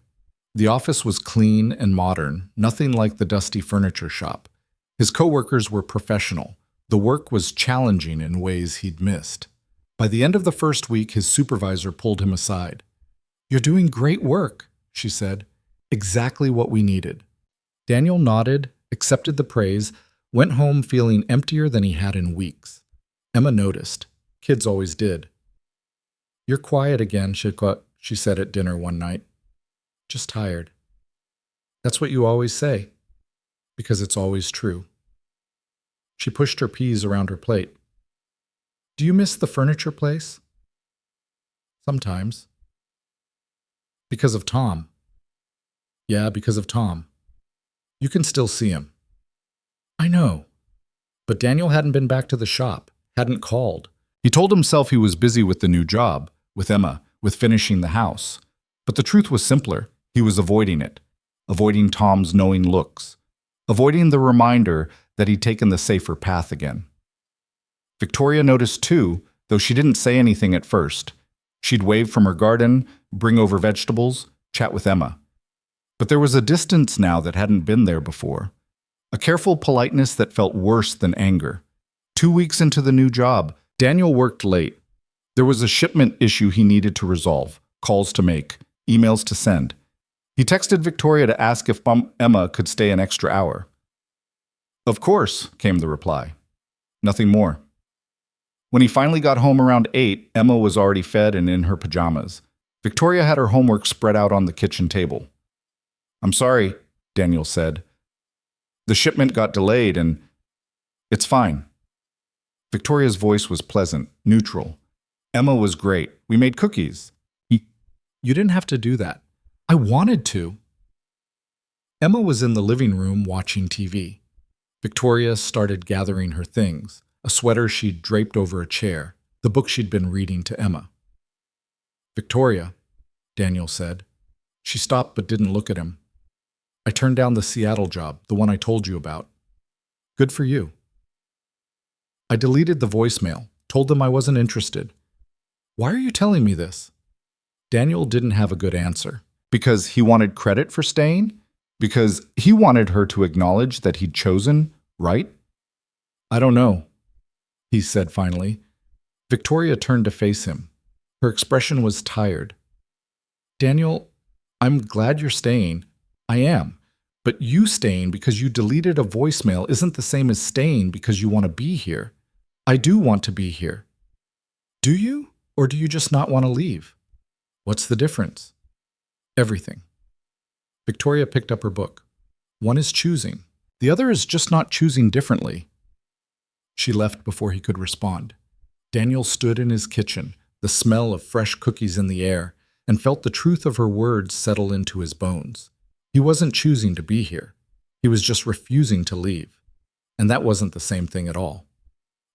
The office was clean and modern, nothing like the dusty furniture shop. His coworkers were professional. The work was challenging in ways he'd missed. By the end of the first week, his supervisor pulled him aside. You're doing great work, she said. Exactly what we needed. Daniel nodded, accepted the praise, went home feeling emptier than he had in weeks. Emma noticed. Kids always did. You're quiet again, she said at dinner one night. Just tired. That's what you always say, because it's always true. She pushed her peas around her plate. Do you miss the furniture place? Sometimes. Because of Tom. Yeah, because of Tom. You can still see him. I know. But Daniel hadn't been back to the shop, hadn't called. He told himself he was busy with the new job, with Emma, with finishing the house. But the truth was simpler. He was avoiding it. Avoiding Tom's knowing looks. Avoiding the reminder that he'd taken the safer path again. Victoria noticed too, though she didn't say anything at first. She'd wave from her garden, bring over vegetables, chat with Emma. But there was a distance now that hadn't been there before. A careful politeness that felt worse than anger. 2 weeks into the new job, Daniel worked late. There was a shipment issue he needed to resolve, calls to make, emails to send. He texted Victoria to ask if Emma could stay an extra hour. Of course, came the reply. Nothing more. When he finally got home around 8, Emma was already fed and in her pajamas. Victoria had her homework spread out on the kitchen table. I'm sorry, Daniel said. The shipment got delayed and it's fine. Victoria's voice was pleasant, neutral. Emma was great. We made cookies. You didn't have to do that. I wanted to. Emma was in the living room watching TV. Victoria started gathering her things, a sweater she'd draped over a chair, the book she'd been reading to Emma. Victoria, Daniel said. She stopped but didn't look at him. I turned down the Seattle job, the one I told you about. Good for you. I deleted the voicemail, told them I wasn't interested. Why are you telling me this? Daniel didn't have a good answer. Because he wanted credit for staying? Because he wanted her to acknowledge that he'd chosen right? I don't know, he said finally. Victoria turned to face him. Her expression was tired. Daniel, I'm glad you're staying. I am. But you staying because you deleted a voicemail isn't the same as staying because you want to be here. I do want to be here. Do you? Or do you just not want to leave? What's the difference? Everything. Victoria picked up her book. One is choosing. The other is just not choosing differently. She left before he could respond. Daniel stood in his kitchen, the smell of fresh cookies in the air, and felt the truth of her words settle into his bones. He wasn't choosing to be here. He was just refusing to leave. And that wasn't the same thing at all.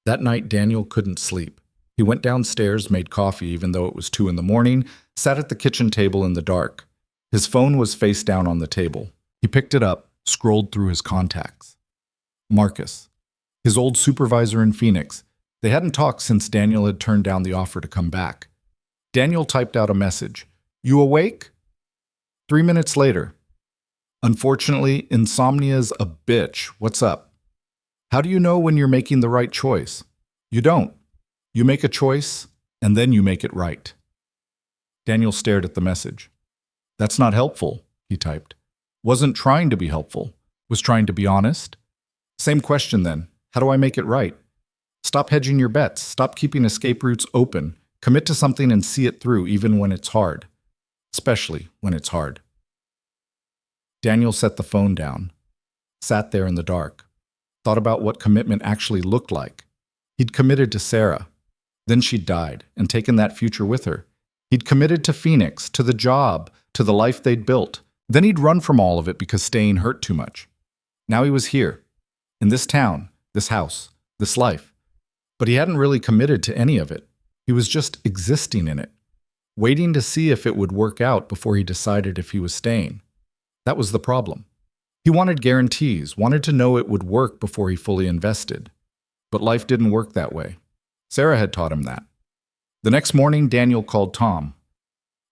That night, Daniel couldn't sleep. He went downstairs, made coffee even though it was 2 in the morning, sat at the kitchen table in the dark. His phone was face down on the table. He picked it up, scrolled through his contacts. Marcus, his old supervisor in Phoenix. They hadn't talked since Daniel had turned down the offer to come back. Daniel typed out a message. You awake? 3 minutes later. Unfortunately, insomnia's a bitch. What's up? How do you know when you're making the right choice? You don't. You make a choice, and then you make it right. Daniel stared at the message. That's not helpful, he typed. Wasn't trying to be helpful. Was trying to be honest. Same question then. How do I make it right? Stop hedging your bets. Stop keeping escape routes open. Commit to something and see it through even when it's hard. Especially when it's hard. Daniel set the phone down. Sat there in the dark. Thought about what commitment actually looked like. He'd committed to Sarah. Then she'd died and taken that future with her. He'd committed to Phoenix, to the job, to the life they'd built. Then he'd run from all of it because staying hurt too much. Now he was here, in this town, this house, this life. But he hadn't really committed to any of it. He was just existing in it, waiting to see if it would work out before he decided if he was staying. That was the problem. He wanted guarantees, wanted to know it would work before he fully invested. But life didn't work that way. Sarah had taught him that. The next morning, Daniel called Tom.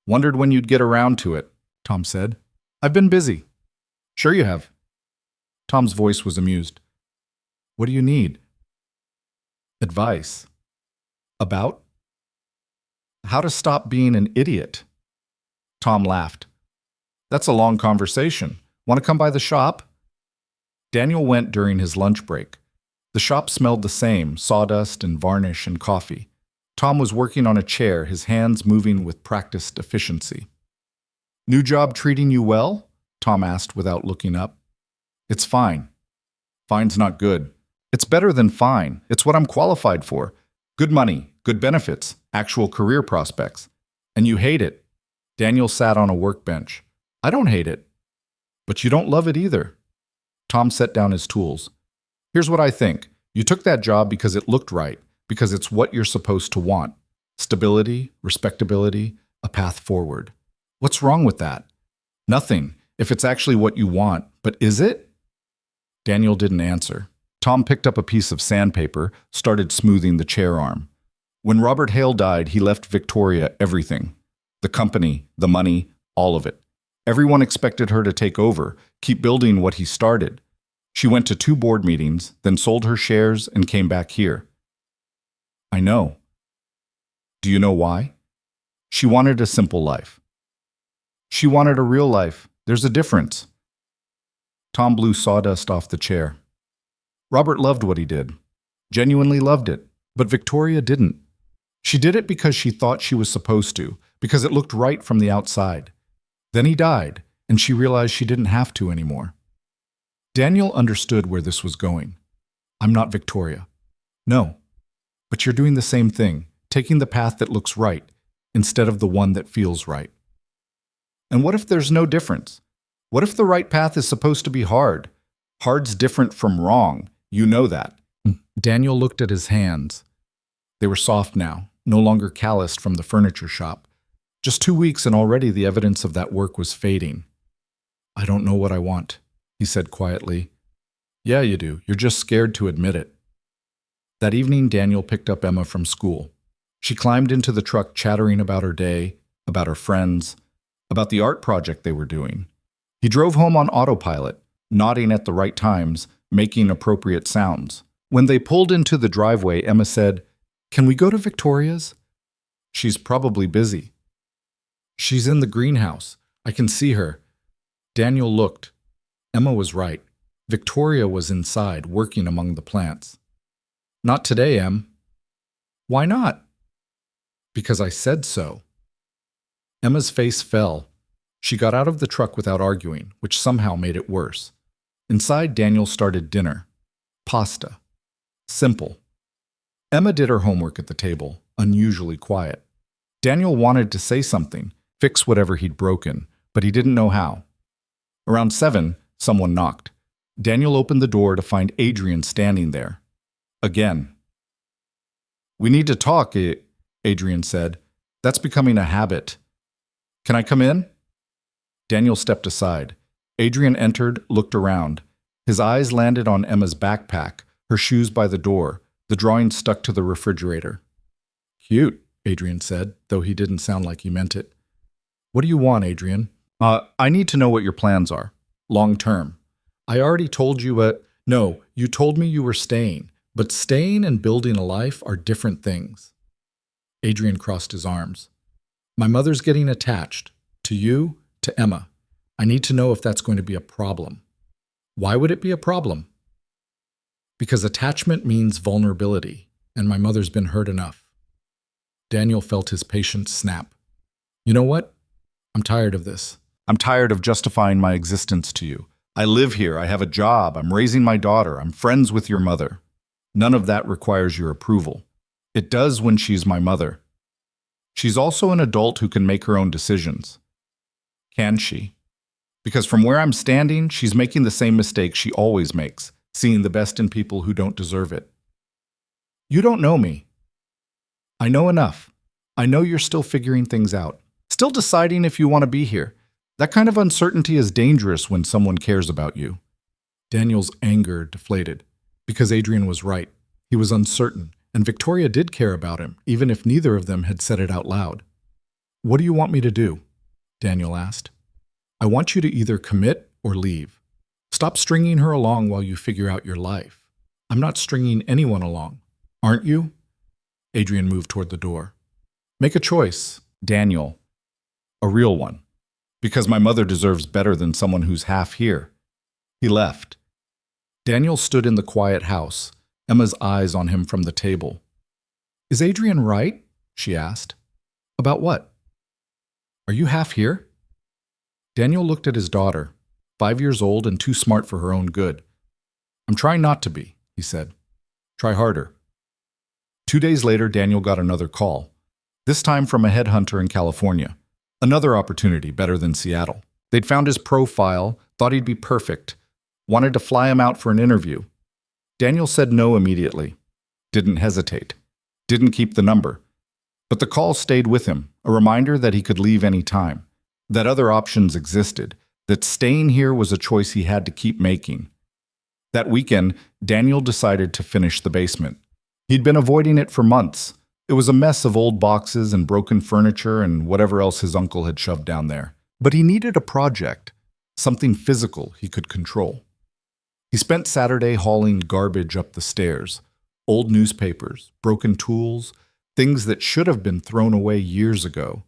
Wondered when you'd get around to it, Tom said. I've been busy. Sure you have. Tom's voice was amused. What do you need? Advice. About? How to stop being an idiot. Tom laughed. That's a long conversation. Want to come by the shop? Daniel went during his lunch break. The shop smelled the same, sawdust and varnish and coffee. Tom was working on a chair, his hands moving with practiced efficiency. New job treating you well? Tom asked without looking up. It's fine. Fine's not good. It's better than fine. It's what I'm qualified for. Good money, good benefits, actual career prospects. And you hate it. Daniel sat on a workbench. I don't hate it. But you don't love it either. Tom set down his tools. Here's what I think. You took that job because it looked right, because it's what you're supposed to want. Stability, respectability, a path forward. What's wrong with that? Nothing, if it's actually what you want. But is it? Daniel didn't answer. Tom picked up a piece of sandpaper, started smoothing the chair arm. When Robert Hale died, he left Victoria everything. The company, the money, all of it. Everyone expected her to take over, keep building what he started. She went to 2 board meetings, then sold her shares and came back here. I know. Do you know why? She wanted a simple life. She wanted a real life. There's a difference. Tom blew sawdust off the chair. Robert loved what he did. Genuinely loved it. But Victoria didn't. She did it because she thought she was supposed to, because it looked right from the outside. Then he died, and she realized she didn't have to anymore. Daniel understood where this was going. I'm not Victoria. No. But you're doing the same thing, taking the path that looks right, instead of the one that feels right. And what if there's no difference? What if the right path is supposed to be hard? Hard's different from wrong. You know that. Daniel looked at his hands. They were soft now, no longer calloused from the furniture shop. Just 2 weeks and already the evidence of that work was fading. I don't know what I want, he said quietly. Yeah, you do. You're just scared to admit it. That evening, Daniel picked up Emma from school. She climbed into the truck chattering about her day, about her friends, about the art project they were doing. He drove home on autopilot, nodding at the right times, making appropriate sounds. When they pulled into the driveway, Emma said, "Can we go to Victoria's?" "She's probably busy." "She's in the greenhouse. I can see her." Daniel looked. Emma was right. Victoria was inside, working among the plants. "Not today, Em." "Why not?" Because I said so. Emma's face fell. She got out of the truck without arguing, which somehow made it worse. Inside, Daniel started dinner. Pasta. Simple. Emma did her homework at the table, unusually quiet. Daniel wanted to say something, fix whatever he'd broken, but he didn't know how. Around 7, someone knocked. Daniel opened the door to find Adrian standing there. Again. "We need to talk," Adrian said. "That's becoming a habit. Can I come in?" Daniel stepped aside. Adrian entered, looked around. His eyes landed on Emma's backpack, her shoes by the door, the drawing stuck to the refrigerator. "Cute," Adrian said, though he didn't sound like he meant it. "What do you want, Adrian?" I need to know what your plans are. Long term. I already told you No, you told me you were staying, but staying and building a life are different things." Adrian crossed his arms. "My mother's getting attached. To you, to Emma. I need to know if that's going to be a problem." "Why would it be a problem?" "Because attachment means vulnerability, and my mother's been hurt enough." Daniel felt his patience snap. "You know what? I'm tired of this. I'm tired of justifying my existence to you. I live here, I have a job, I'm raising my daughter, I'm friends with your mother. None of that requires your approval. It does when she's my mother. She's also an adult who can make her own decisions." "Can she?" "Because from where I'm standing, she's making the same mistake she always makes, seeing the best in people who don't deserve it." "You don't know me." "I know enough. I know you're still figuring things out, still deciding if you want to be here. That kind of uncertainty is dangerous when someone cares about you." Daniel's anger deflated, because Adrian was right. He was uncertain, and Victoria did care about him, even if neither of them had said it out loud. "What do you want me to do?" Daniel asked. "I want you to either commit or leave. Stop stringing her along while you figure out your life." "I'm not stringing anyone along. Aren't you?" Adrian moved toward the door. "Make a choice, Daniel. A real one. Because my mother deserves better than someone who's half here." He left. Daniel stood in the quiet house, Emma's eyes on him from the table. "Is Adrian right?" she asked. "About what? Are you half here?" Daniel looked at his daughter, 5 years old and too smart for her own good. "I'm trying not to be," he said. "Try harder." 2 days later, Daniel got another call, this time from a headhunter in California. Another opportunity better than Seattle. They'd found his profile, thought he'd be perfect, wanted to fly him out for an interview. Daniel said no immediately. Didn't hesitate. Didn't keep the number. But the call stayed with him, a reminder that he could leave any time, that other options existed, that staying here was a choice he had to keep making. That weekend, Daniel decided to finish the basement. He'd been avoiding it for months. It was a mess of old boxes and broken furniture and whatever else his uncle had shoved down there. But he needed a project, something physical he could control. He spent Saturday hauling garbage up the stairs, old newspapers, broken tools, things that should have been thrown away years ago.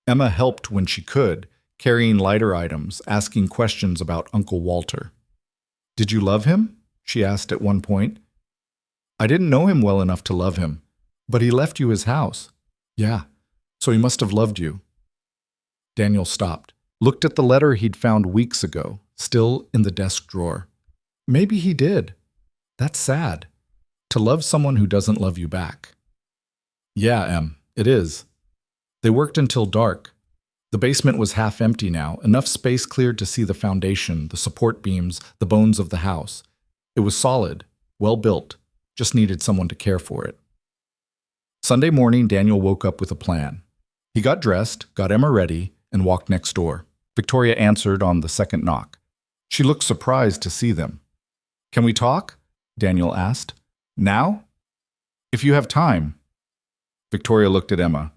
Emma helped when she could, carrying lighter items, asking questions about Uncle Walter. "Did you love him?" she asked at one point. "I didn't know him well enough to love him. But he left you his house." "Yeah, so he must have loved you." Daniel stopped, looked at the letter he'd found weeks ago, still in the desk drawer. Maybe he did. That's sad. To love someone who doesn't love you back. "Yeah, Em, it is." They worked until dark. The basement was half empty now, enough space cleared to see the foundation, the support beams, the bones of the house. It was solid, well built, just needed someone to care for it. Sunday morning, Daniel woke up with a plan. He got dressed, got Emma ready, and walked next door. Victoria answered on the second knock. She looked surprised to see them. "Can we talk?" Daniel asked. "Now?" "If you have time." Victoria looked at Emma.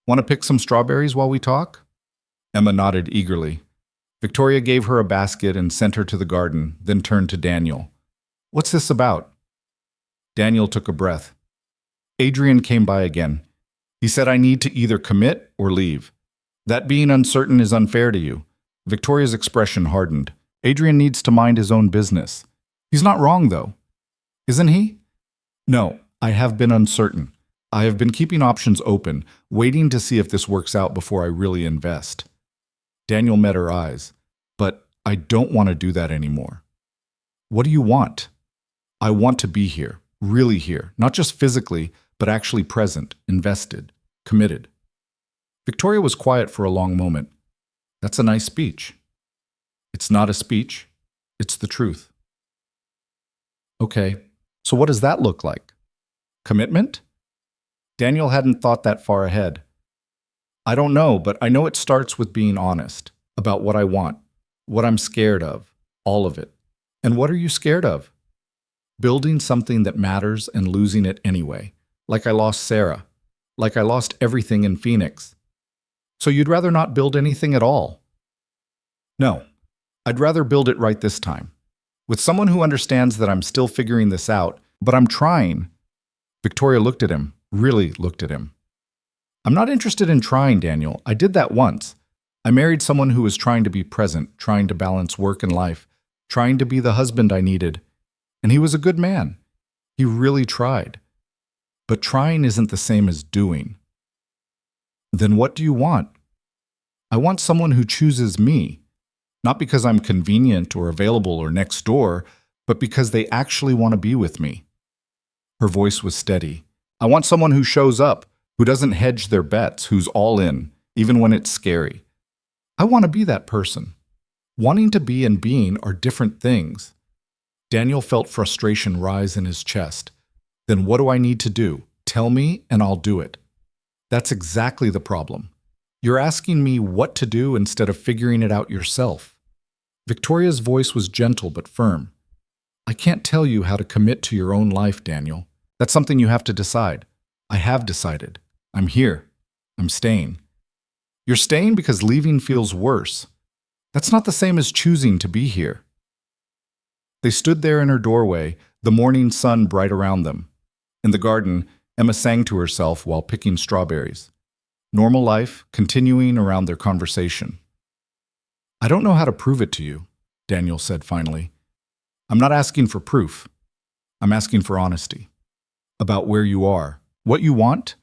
"Want to pick some strawberries while we talk?" Emma nodded eagerly. Victoria gave her a basket and sent her to the garden, then turned to Daniel. "What's this about?" Daniel took a breath. "Adrian came by again. He said I need to either commit or leave. That being uncertain is unfair to you." Victoria's expression hardened. "Adrian needs to mind his own business. He's not wrong, though. Isn't he?" "No, I have been uncertain. I have been keeping options open, waiting to see if this works out before I really invest. Daniel met her eyes. But I don't want to do that anymore. What do you want? I want to be here, really here, not just physically, but actually present, invested, committed. Victoria was quiet for a long moment. That's a nice speech. It's not a speech. It's the truth. Okay, so what does that look like? Commitment? Daniel hadn't thought that far ahead. I don't know, but I know it starts with being honest about what I want, what I'm scared of, all of it. And what are you scared of? Building something that matters and losing it anyway, like I lost Sarah, like I lost everything in Phoenix. So you'd rather not build anything at all? No, I'd rather build it right this time, with someone who understands that I'm still figuring this out, but I'm trying. Victoria looked at him, really looked at him. I'm not interested in trying, Daniel. I did that once. I married someone who was trying to be present, trying to balance work and life, trying to be the husband I needed. And he was a good man. He really tried. But trying isn't the same as doing. Then what do you want? I want someone who chooses me, not because I'm convenient or available or next door, but because they actually want to be with me. Her voice was steady. I want someone who shows up, who doesn't hedge their bets, who's all in, even when it's scary. I want to be that person. Wanting to be and being are different things. Daniel felt frustration rise in his chest. Then what do I need to do? Tell me and I'll do it. That's exactly the problem. You're asking me what to do instead of figuring it out yourself. Victoria's voice was gentle but firm. I can't tell you how to commit to your own life, Daniel. That's something you have to decide. I have decided. I'm here. I'm staying. You're staying because leaving feels worse. That's not the same as choosing to be here. They stood there in her doorway, the morning sun bright around them. In the garden, Emma sang to herself while picking strawberries. Normal life, continuing around their conversation. I don't know how to prove it to you, Daniel said finally. I'm not asking for proof. I'm asking for honesty. About where you are, what you want,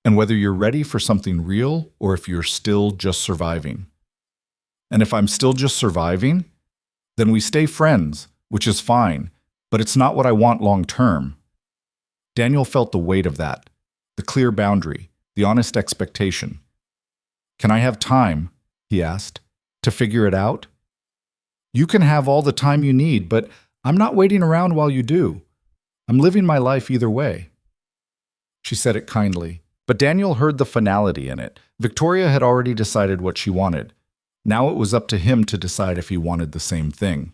and whether you're ready for something real or if you're still just surviving. And if I'm still just surviving, then we stay friends, which is fine, but it's not what I want long term. Daniel felt the weight of that, the clear boundary, the honest expectation. Can I have time, he asked, to figure it out? You can have all the time you need, but I'm not waiting around while you do. I'm living my life either way. She said it kindly, but Daniel heard the finality in it. Victoria had already decided what she wanted. Now it was up to him to decide if he wanted the same thing.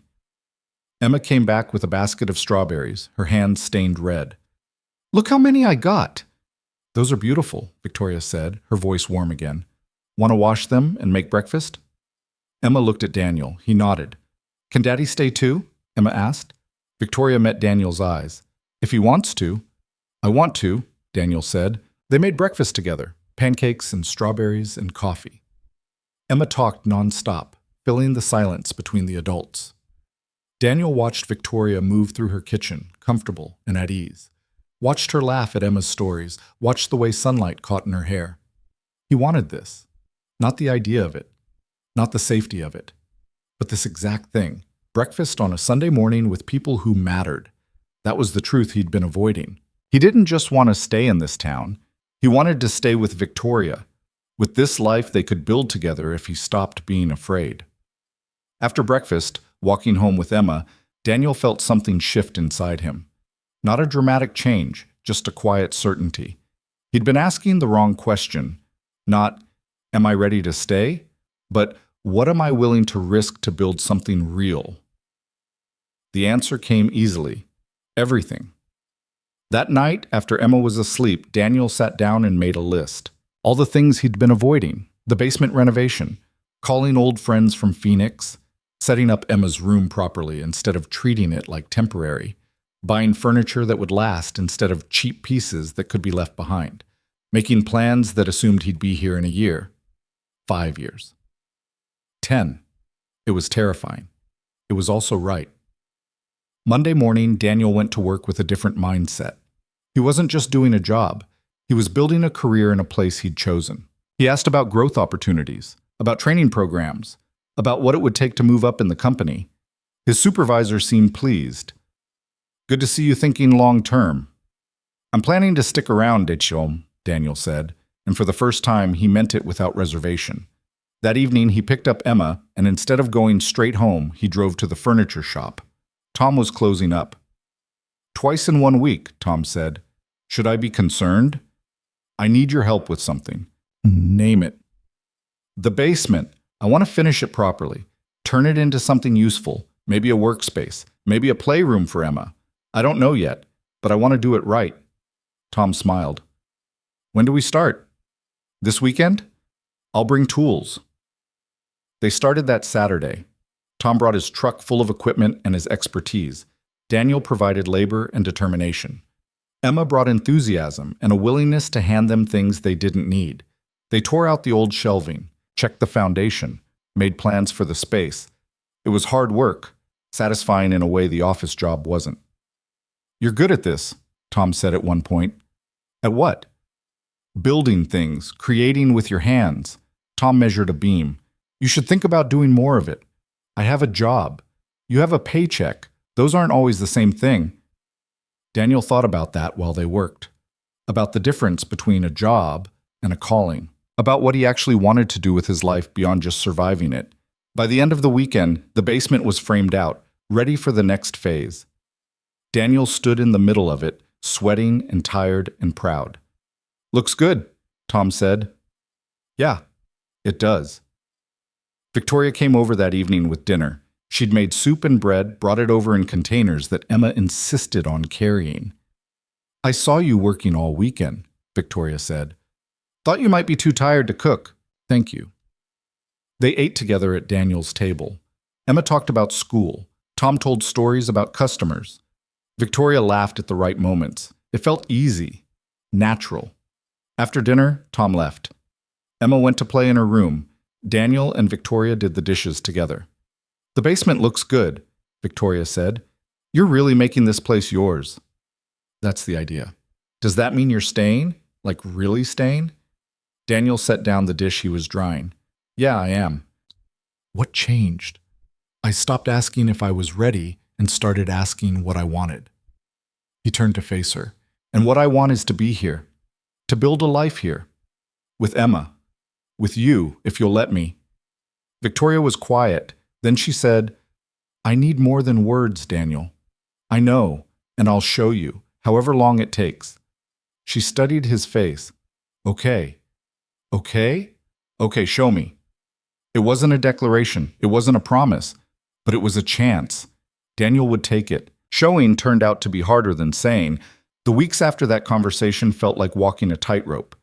Emma came back with a basket of strawberries, her hands stained red. Look how many I got. Those are beautiful, Victoria said, her voice warm again. Want to wash them and make breakfast? Emma looked at Daniel. He nodded. Can Daddy stay too? Emma asked. Victoria met Daniel's eyes. If he wants to. I want to, Daniel said. They made breakfast together, pancakes and strawberries and coffee. Emma talked nonstop, filling the silence between the adults. Daniel watched Victoria move through her kitchen, comfortable and at ease. Watched her laugh at Emma's stories, watched the way sunlight caught in her hair. He wanted this. Not the idea of it, not the safety of it, but this exact thing. Breakfast on a Sunday morning with people who mattered. That was the truth he'd been avoiding. He didn't just want to stay in this town. He wanted to stay with Victoria, with this life they could build together if he stopped being afraid. After breakfast, walking home with Emma, Daniel felt something shift inside him. Not a dramatic change, just a quiet certainty. He'd been asking the wrong question. Not, am I ready to stay? But, what am I willing to risk to build something real? The answer came easily. Everything. That night, after Emma was asleep, Daniel sat down and made a list. All the things he'd been avoiding. The basement renovation, calling old friends from Phoenix, setting up Emma's room properly instead of treating it like temporary, buying furniture that would last instead of cheap pieces that could be left behind, making plans that assumed he'd be here in a year, 5 years, 10. It was terrifying. It was also right. Monday morning, Daniel went to work with a different mindset. He wasn't just doing a job. He was building a career in a place he'd chosen. He asked about growth opportunities, about training programs, about what it would take to move up in the company. His supervisor seemed pleased. "Good to see you thinking long term." "I'm planning to stick around, Dechom," Daniel said, and for the first time he meant it without reservation. That evening he picked up Emma, and instead of going straight home, he drove to the furniture shop. Tom was closing up. "Twice in 1 week," Tom said. "Should I be concerned?" "I need your help with something." "Name it." "The basement. I want to finish it properly. Turn it into something useful, maybe a workspace, maybe a playroom for Emma. I don't know yet, but I want to do it right." Tom smiled. "When do we start?" "This weekend? I'll bring tools." They started that Saturday. Tom brought his truck full of equipment and his expertise. Daniel provided labor and determination. Emma brought enthusiasm and a willingness to hand them things they didn't need. They tore out the old shelving, checked the foundation, made plans for the space. It was hard work, satisfying in a way the office job wasn't. "You're good at this," Tom said at one point. "At what?" "Building things, creating with your hands." Tom measured a beam. "You should think about doing more of it. I have a job. You have a paycheck. Those aren't always the same thing." Daniel thought about that while they worked, about the difference between a job and a calling, about what he actually wanted to do with his life beyond just surviving it. By the end of the weekend, the basement was framed out, ready for the next phase. Daniel stood in the middle of it, sweating and tired and proud. "Looks good," Tom said. "Yeah, it does." Victoria came over that evening with dinner. She'd made soup and bread, brought it over in containers that Emma insisted on carrying. "I saw you working all weekend," Victoria said. "Thought you might be too tired to cook. Thank you." They ate together at Daniel's table. Emma talked about school. Tom told stories about customers. Victoria laughed at the right moments. It felt easy, natural. After dinner, Tom left. Emma went to play in her room. Daniel and Victoria did the dishes together. "The basement looks good," Victoria said. "You're really making this place yours." "That's the idea." "Does that mean you're staying? Like really staying?" Daniel set down the dish he was drying. "Yeah, I am." "What changed?" "I stopped asking if I was ready and started asking what I wanted." He turned to face her. "And what I want is to be here, to build a life here. With Emma. With you, if you'll let me." Victoria was quiet. Then she said, "I need more than words, Daniel. I know, and I'll show you, however long it takes." She studied his face. "Okay. Okay? Okay, show me." It wasn't a declaration. It wasn't a promise. But it was a chance. Daniel would take it. Showing turned out to be harder than saying. The weeks after that conversation felt like walking a tightrope.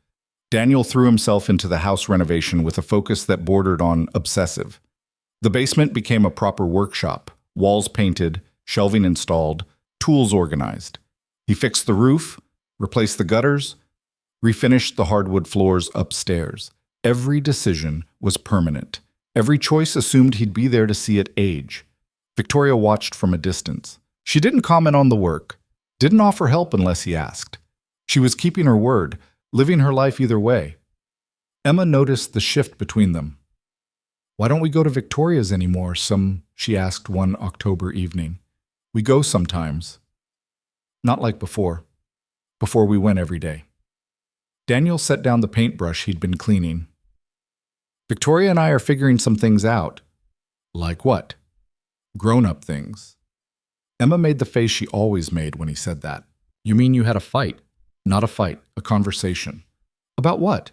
Daniel threw himself into the house renovation with a focus that bordered on obsessive. The basement became a proper workshop, walls painted, shelving installed, tools organized. He fixed the roof, replaced the gutters, refinished the hardwood floors upstairs. Every decision was permanent. Every choice assumed he'd be there to see it age. Victoria watched from a distance. She didn't comment on the work, didn't offer help unless he asked. She was keeping her word, living her life either way. Emma noticed the shift between them. "Why don't we go to Victoria's anymore, she asked one October evening. "We go sometimes. Not like before. Before we went every day." Daniel set down the paintbrush he'd been cleaning. "Victoria and I are figuring some things out." "Like what?" "Grown-up things." Emma made the face she always made when he said that. "You mean you had a fight?" "Not a fight, a conversation." "About what?"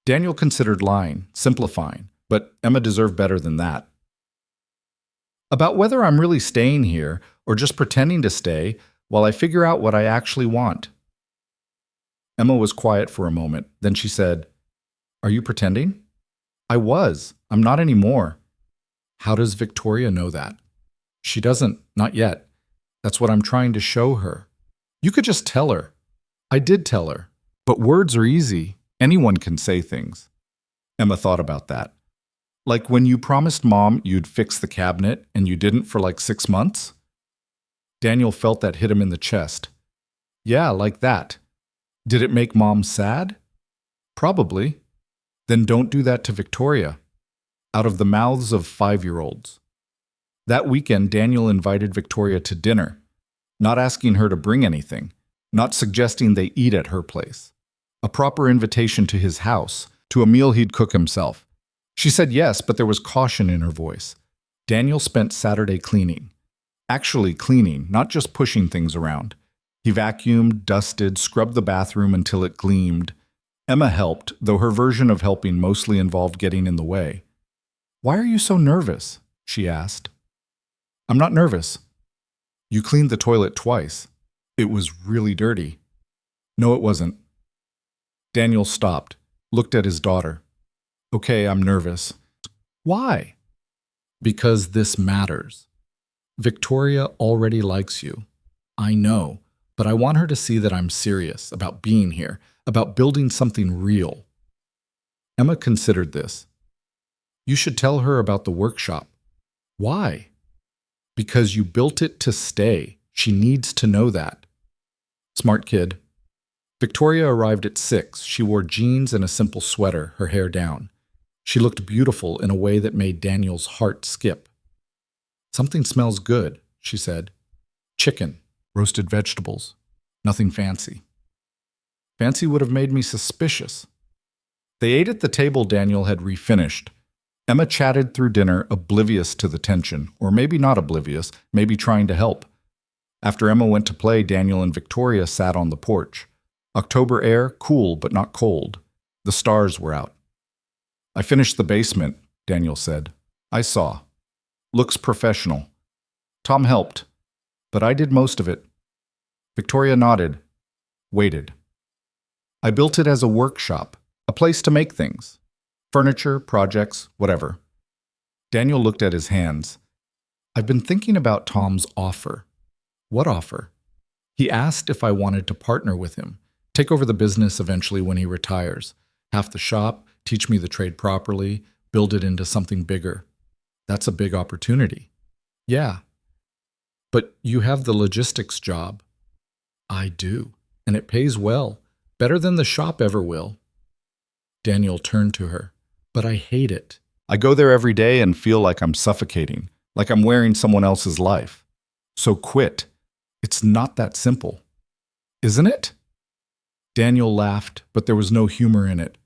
Daniel considered lying, simplifying, but Emma deserved better than that. "About whether I'm really staying here or just pretending to stay while I figure out what I actually want." Emma was quiet for a moment. Then she said, "Are you pretending?" "I was. I'm not anymore." "How does Victoria know that?" "She doesn't, not yet. That's what I'm trying to show her." "You could just tell her." "I did tell her. But words are easy. Anyone can say things." Emma thought about that. "Like when you promised Mom you'd fix the cabinet and you didn't for like 6 months?" Daniel felt that hit him in the chest. "Yeah, like that. Did it make Mom sad? Probably. Then don't do that to Victoria. Out of the mouths of 5-year-olds. That weekend, Daniel invited Victoria to dinner, not asking her to bring anything, not suggesting they eat at her place. A proper invitation to his house, to a meal he'd cook himself. She said yes, but there was caution in her voice. Daniel spent Saturday cleaning. Actually cleaning, not just pushing things around. He vacuumed, dusted, scrubbed the bathroom until it gleamed. Emma helped, though her version of helping mostly involved getting in the way. "Why are you so nervous?" she asked. "I'm not nervous." "You cleaned the toilet twice. It was really dirty." "No, it wasn't." Daniel stopped, looked at his daughter. "Okay, I'm nervous." "Why?" "Because this matters. Victoria already likes you. I know, but I want her to see that I'm serious about being here, about building something real." Emma considered this. "You should tell her about the workshop." "Why?" "Because you built it to stay. She needs to know that." Smart kid. Victoria arrived at 6. She wore jeans and a simple sweater, her hair down. She looked beautiful in a way that made Daniel's heart skip. "Something smells good," she said. "Chicken, roasted vegetables, nothing fancy." Fancy would have made me suspicious. They ate at the table Daniel had refinished. Emma chatted through dinner, oblivious to the tension, or maybe not oblivious, maybe trying to help. After Emma went to play, Daniel and Victoria sat on the porch. October air, cool but not cold. The stars were out. "I finished the basement," Daniel said. "I saw. Looks professional. Tom helped, but I did most of it." Victoria nodded, waited. "I built it as a workshop, a place to make things. Furniture, projects, whatever." Daniel looked at his hands. "I've been thinking about Tom's offer." "What offer?" "He asked if I wanted to partner with him, take over the business eventually when he retires. Half the shop, teach me the trade properly, build it into something bigger." "That's a big opportunity." "Yeah." "But you have the logistics job." "I do, and it pays well, better than the shop ever will." Daniel turned to her. "But I hate it." "I go there every day and feel like I'm suffocating, like I'm wearing someone else's life. So quit. It's not that simple." "Isn't it?" Daniel laughed, but there was no humor in it.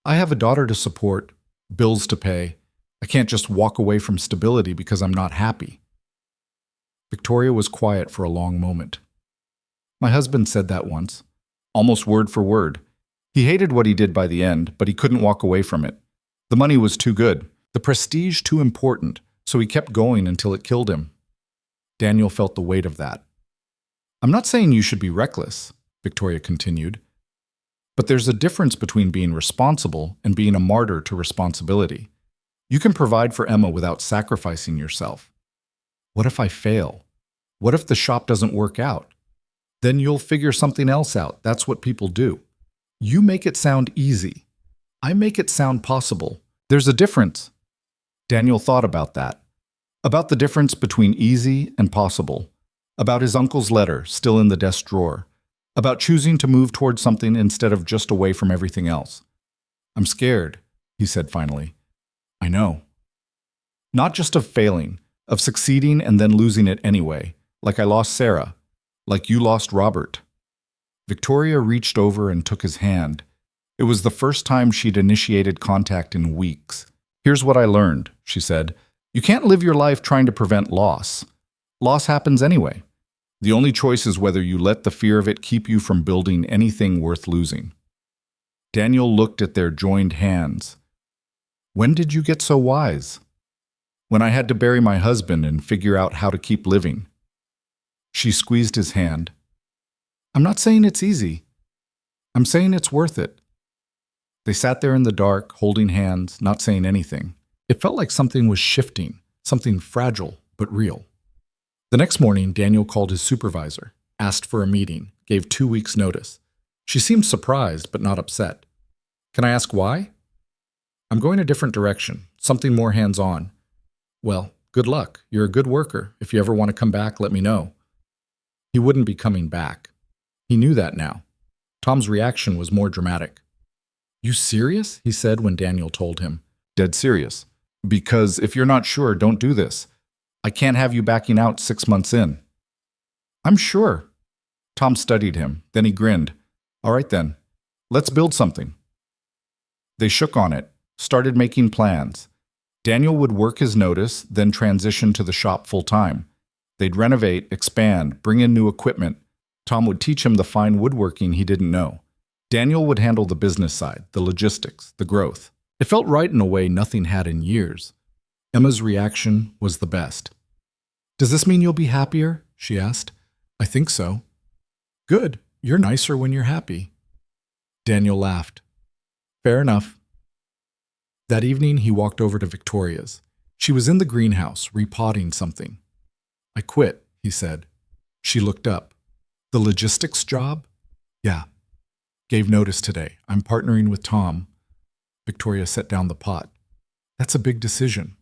"I have a daughter to support, bills to pay. I can't just walk away from stability because I'm not happy." Victoria was quiet for a long moment. "My husband said that once, almost word for word. He hated what he did by the end, but he couldn't walk away from it. The money was too good, the prestige too important, so he kept going until it killed him." Daniel felt the weight of that. "I'm not saying you should be reckless," Victoria continued, "but there's a difference between being responsible and being a martyr to responsibility. You can provide for Emma without sacrificing yourself. What if I fail? What if the shop doesn't work out? Then you'll figure something else out. That's what people do. You make it sound easy. I make it sound possible. There's a difference." Daniel thought about that. About the difference between easy and possible. About his uncle's letter, still in the desk drawer. About choosing to move towards something instead of just away from everything else. "I'm scared," he said finally. "I know." "Not just of failing, of succeeding and then losing it anyway, like I lost Sarah, like you lost Robert." Victoria reached over and took his hand. It was the first time she'd initiated contact in weeks. "Here's what I learned," she said. "You can't live your life trying to prevent loss. Loss happens anyway. The only choice is whether you let the fear of it keep you from building anything worth losing." Daniel looked at their joined hands. "When did you get so wise?" "When I had to bury my husband and figure out how to keep living." She squeezed his hand. "I'm not saying it's easy. I'm saying it's worth it." They sat there in the dark, holding hands, not saying anything. It felt like something was shifting, something fragile but real. The next morning, Daniel called his supervisor, asked for a meeting, gave 2 weeks' notice. She seemed surprised but not upset. "Can I ask why?" "I'm going a different direction, something more hands-on." "Well, good luck. You're a good worker. If you ever want to come back, let me know." He wouldn't be coming back. He knew that now. Tom's reaction was more dramatic. You serious? He said when Daniel told him. Dead serious. Because if you're not sure, don't do this. I can't have you backing out 6 months in. I'm sure. Tom studied him. Then he grinned. All right then. Let's build something. They shook on it, started making plans. Daniel would work his notice, then transition to the shop full-time. They'd renovate, expand, bring in new equipment. Tom would teach him the fine woodworking he didn't know. Daniel would handle the business side, the logistics, the growth. It felt right in a way nothing had in years. Emma's reaction was the best. Does this mean you'll be happier? She asked. I think so. Good. You're nicer when you're happy. Daniel laughed. Fair enough. That evening, he walked over to Victoria's. She was in the greenhouse, repotting something. I quit, he said. She looked up. The logistics job? Yeah. Gave notice today. I'm partnering with Tom. Victoria set down the pot. That's a big decision.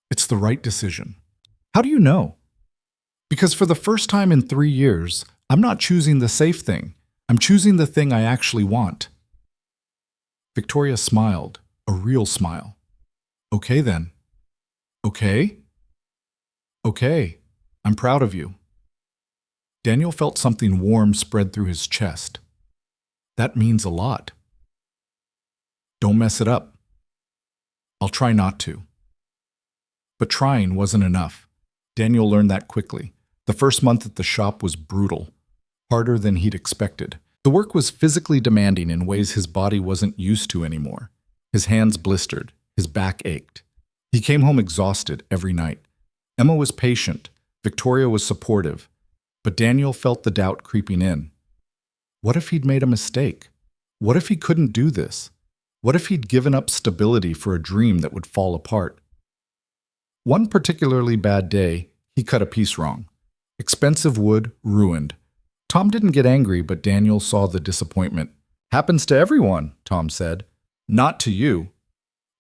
It's the right decision. How do you know? Because for the first time in 3 years, I'm not choosing the safe thing. I'm choosing the thing I actually want. Victoria smiled, a real smile. Okay then. Okay? Okay. I'm proud of you. Daniel felt something warm spread through his chest. That means a lot. Don't mess it up. I'll try not to. But trying wasn't enough. Daniel learned that quickly. The first month at the shop was brutal, harder than he'd expected. The work was physically demanding in ways his body wasn't used to anymore. His hands blistered, his back ached. He came home exhausted every night. Emma was patient, Victoria was supportive, but Daniel felt the doubt creeping in. What if he'd made a mistake? What if he couldn't do this? What if he'd given up stability for a dream that would fall apart? One particularly bad day, he cut a piece wrong. Expensive wood ruined. Tom didn't get angry, but Daniel saw the disappointment. Happens to everyone, Tom said. Not to you.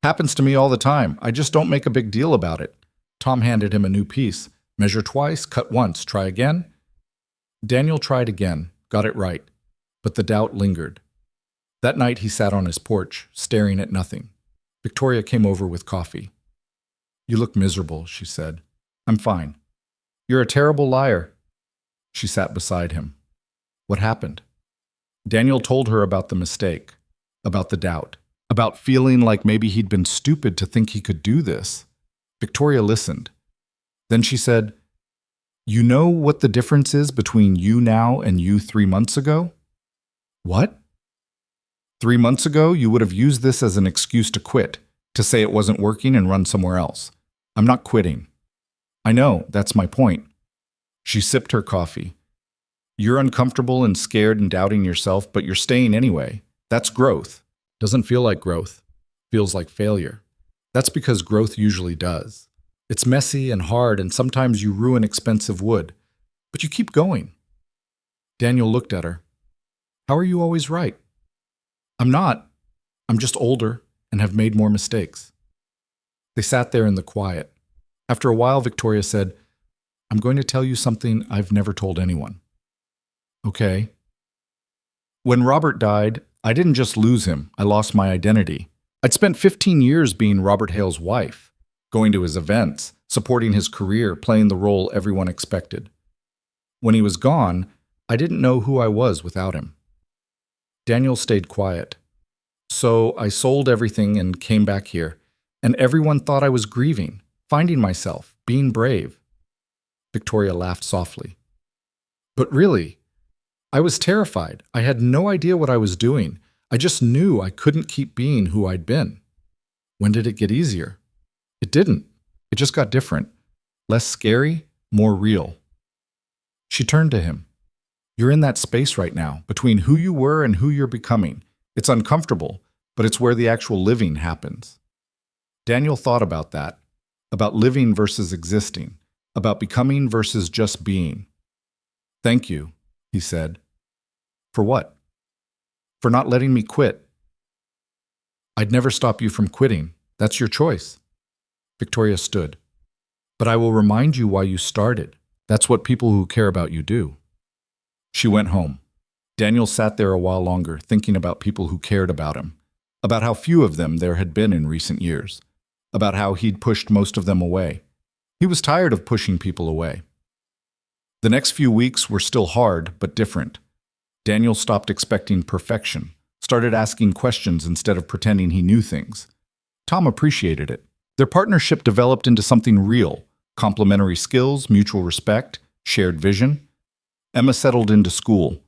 Happens to me all the time. I just don't make a big deal about it. Tom handed him a new piece. Measure twice, cut once, try again. Daniel tried again, got it right, but the doubt lingered. That night he sat on his porch, staring at nothing. Victoria came over with coffee. You look miserable, she said. I'm fine. You're a terrible liar. She sat beside him. What happened? Daniel told her about the mistake, about the doubt, about feeling like maybe he'd been stupid to think he could do this. Victoria listened. Then she said, You know what the difference is between you now and you 3 months ago? What? 3 months ago, you would have used this as an excuse to quit, to say it wasn't working and run somewhere else. I'm not quitting. I know, that's my point. She sipped her coffee. You're uncomfortable and scared and doubting yourself, but you're staying anyway. That's growth. Doesn't feel like growth. Feels like failure. That's because growth usually does. It's messy and hard, and sometimes you ruin expensive wood. But you keep going. Daniel looked at her. How are you always right? I'm not. I'm just older and have made more mistakes. They sat there in the quiet. After a while, Victoria said, I'm going to tell you something I've never told anyone. Okay. When Robert died, I didn't just lose him, I lost my identity. I'd spent 15 years being Robert Hale's wife, going to his events, supporting his career, playing the role everyone expected. When he was gone, I didn't know who I was without him. Daniel stayed quiet. So I sold everything and came back here, and everyone thought I was grieving, finding myself, being brave. Victoria laughed softly. But really, I was terrified. I had no idea what I was doing. I just knew I couldn't keep being who I'd been. When did it get easier? It didn't. It just got different. Less scary, more real. She turned to him. You're in that space right now, between who you were and who you're becoming. It's uncomfortable, but it's where the actual living happens. Daniel thought about that, about living versus existing, about becoming versus just being. Thank you, he said. For what? For not letting me quit. I'd never stop you from quitting. That's your choice. Victoria stood. But I will remind you why you started. That's what people who care about you do. She went home. Daniel sat there a while longer, thinking about people who cared about him, about how few of them there had been in recent years, about how he'd pushed most of them away. He was tired of pushing people away. The next few weeks were still hard, but different. Daniel stopped expecting perfection, started asking questions instead of pretending he knew things. Tom appreciated it. Their partnership developed into something real: complementary skills, mutual respect, shared vision. Emma settled into school,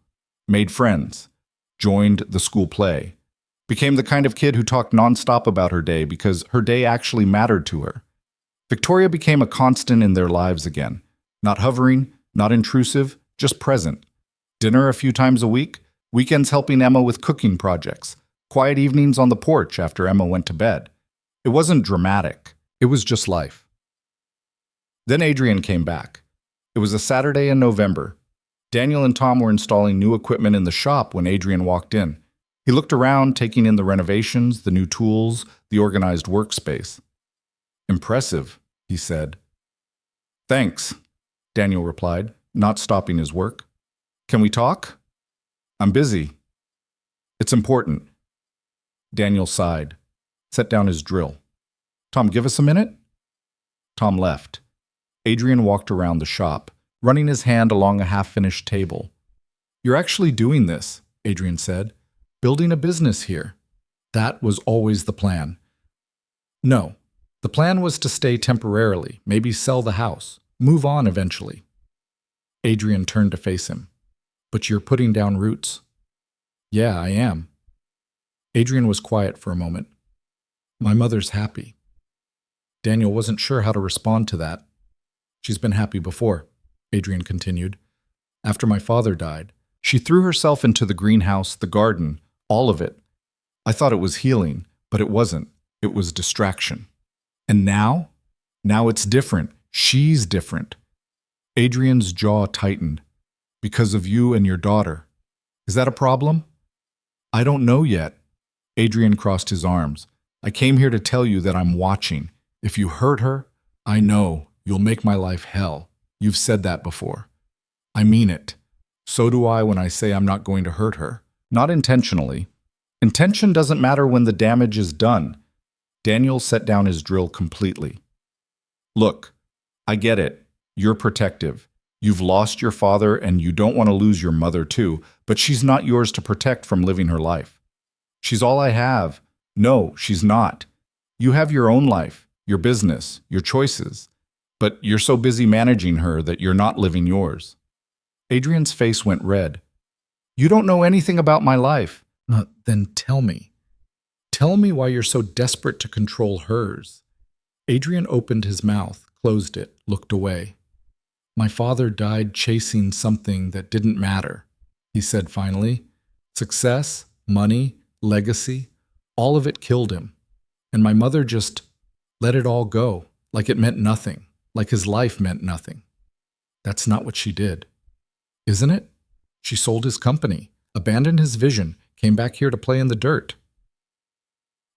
made friends, joined the school play, became the kind of kid who talked nonstop about her day because her day actually mattered to her. Victoria became a constant in their lives again, not hovering, not intrusive, just present. Dinner a few times a week, weekends helping Emma with cooking projects, quiet evenings on the porch after Emma went to bed. It wasn't dramatic. It was just life. Then Adrian came back. It was a Saturday in November. Daniel and Tom were installing new equipment in the shop when Adrian walked in. He looked around, taking in the renovations, the new tools, the organized workspace. "Impressive," he said. "Thanks," Daniel replied, not stopping his work. "Can we talk?" "I'm busy." "It's important." Daniel sighed, set down his drill. "Tom, give us a minute?" Tom left. Adrian walked around the shop, running his hand along a half-finished table. "You're actually doing this," Adrian said. "Building a business here." "That was always the plan." "No. The plan was to stay temporarily, maybe sell the house, move on eventually." Adrian turned to face him. "But you're putting down roots." "Yeah, I am." Adrian was quiet for a moment. "My mother's happy." Daniel wasn't sure how to respond to that. "She's been happy before," Adrian continued. "After my father died, she threw herself into the greenhouse, the garden, all of it. I thought it was healing, but it wasn't. It was distraction. And now? Now it's different. She's different." Adrian's jaw tightened. "Because of you and your daughter. Is that a problem?" "I don't know yet." Adrian crossed his arms. "I came here to tell you that I'm watching. If you hurt her, I know you'll make my life hell. You've said that before. I mean it. So do I when I say I'm not going to hurt her. Not intentionally. Intention doesn't matter when the damage is done." Daniel set down his drill completely. "Look, I get it. You're protective. You've lost your father and you don't want to lose your mother too, but she's not yours to protect from living her life." "She's all I have." "No, she's not. You have your own life, your business, your choices. But you're so busy managing her that you're not living yours." Adrian's face went red. "You don't know anything about my life." Then tell me. Tell me why you're so desperate to control hers." Adrian opened his mouth, closed it, looked away. "My father died chasing something that didn't matter," he said finally. "Success, money, legacy, all of it killed him. And my mother just let it all go, like it meant nothing, like his life meant nothing. That's not what she did. Isn't it? She sold his company, abandoned his vision, came back here to play in the dirt."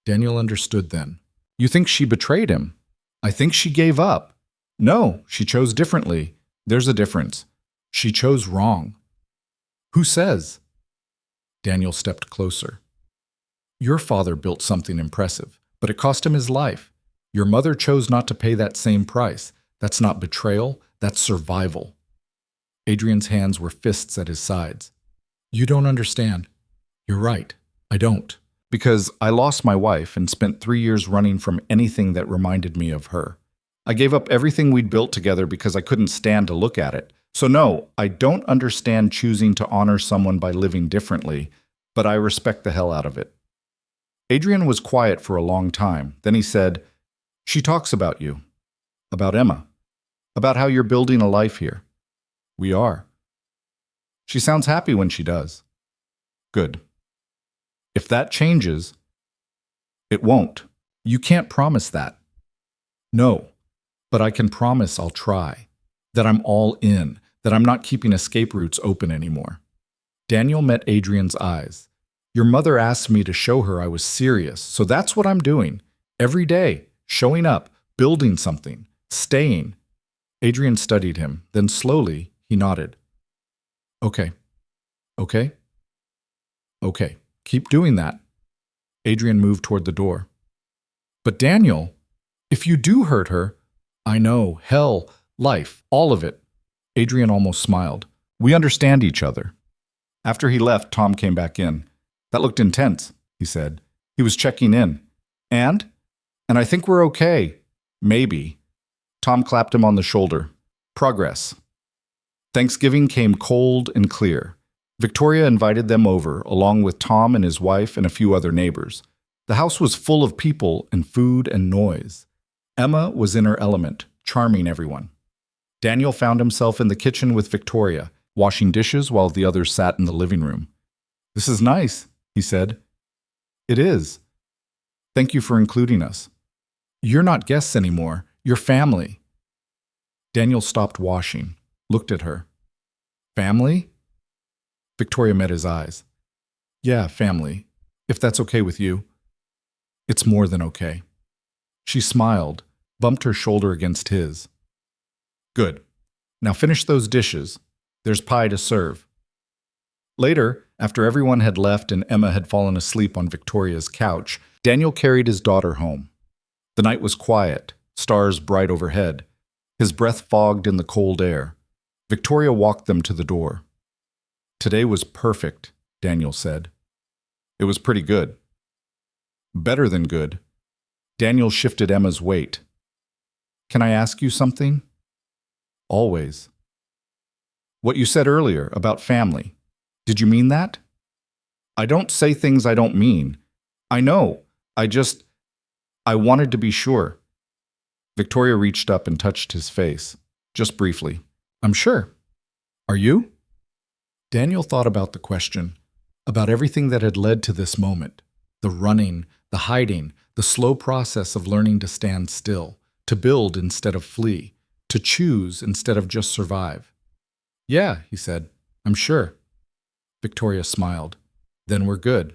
Daniel understood then. "You think she betrayed him?" "I think she gave up." "No, she chose differently. There's a difference. She chose wrong." "Who says?" Daniel stepped closer. "Your father built something impressive, but it cost him his life. Your mother chose not to pay that same price. That's not betrayal, that's survival." Adrian's hands were fists at his sides. "You don't understand." "You're right. I don't. Because I lost my wife and spent 3 years running from anything that reminded me of her. I gave up everything we'd built together because I couldn't stand to look at it. So no, I don't understand choosing to honor someone by living differently, but I respect the hell out of it." Adrian was quiet for a long time. Then he said, "She talks about you. About Emma. About how you're building a life here." "We are." "She sounds happy when she does." "Good. If that changes..." "It won't. You can't promise that." "No, but I can promise I'll try. That I'm all in. That I'm not keeping escape routes open anymore." Daniel met Adrian's eyes. "Your mother asked me to show her I was serious, so that's what I'm doing. Every day, showing up, building something, staying." Adrian studied him, then slowly he nodded. "Okay. Okay?" Okay, keep doing that. Adrian moved toward the door. But Daniel, if you do hurt her, I know, hell, life, all of it. Adrian almost smiled. We understand each other. After he left, Tom came back in. That looked intense, he said. He was checking in. And? And I think we're okay. Maybe. Tom clapped him on the shoulder. Progress. Thanksgiving came cold and clear. Victoria invited them over, along with Tom and his wife and a few other neighbors. The house was full of people and food and noise. Emma was in her element, charming everyone. Daniel found himself in the kitchen with Victoria, washing dishes while the others sat in the living room. This is nice, he said. It is. Thank you for including us. You're not guests anymore. You're family. Daniel stopped washing, looked at her. Family? Victoria met his eyes. Yeah, family, if that's okay with you. It's more than okay. She smiled, bumped her shoulder against his. Good. Now finish those dishes. There's pie to serve. Later, after everyone had left and Emma had fallen asleep on Victoria's couch, Daniel carried his daughter home. The night was quiet, stars bright overhead. His breath fogged in the cold air. Victoria walked them to the door. Today was perfect, Daniel said. It was pretty good. Better than good. Daniel shifted Emma's weight. Can I ask you something? Always. What you said earlier about family. Did you mean that? I don't say things I don't mean. I know. I wanted to be sure. Victoria reached up and touched his face, just briefly. I'm sure. Are you? Daniel thought about the question, about everything that had led to this moment. The running, the hiding, the slow process of learning to stand still, to build instead of flee, to choose instead of just survive. Yeah, he said, I'm sure. Victoria smiled. Then we're good.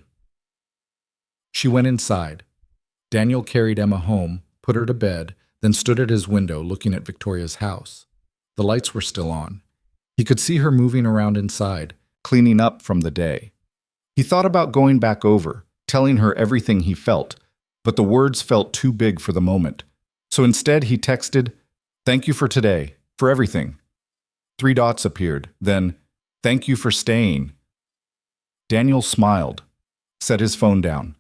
She went inside. Daniel carried Emma home, put her to bed, then stood at his window looking at Victoria's house. The lights were still on. He could see her moving around inside, cleaning up from the day. He thought about going back over, telling her everything he felt, but the words felt too big for the moment. So instead he texted, "Thank you for today, for everything." 3 dots appeared, then, "Thank you for staying." Daniel smiled, set his phone down,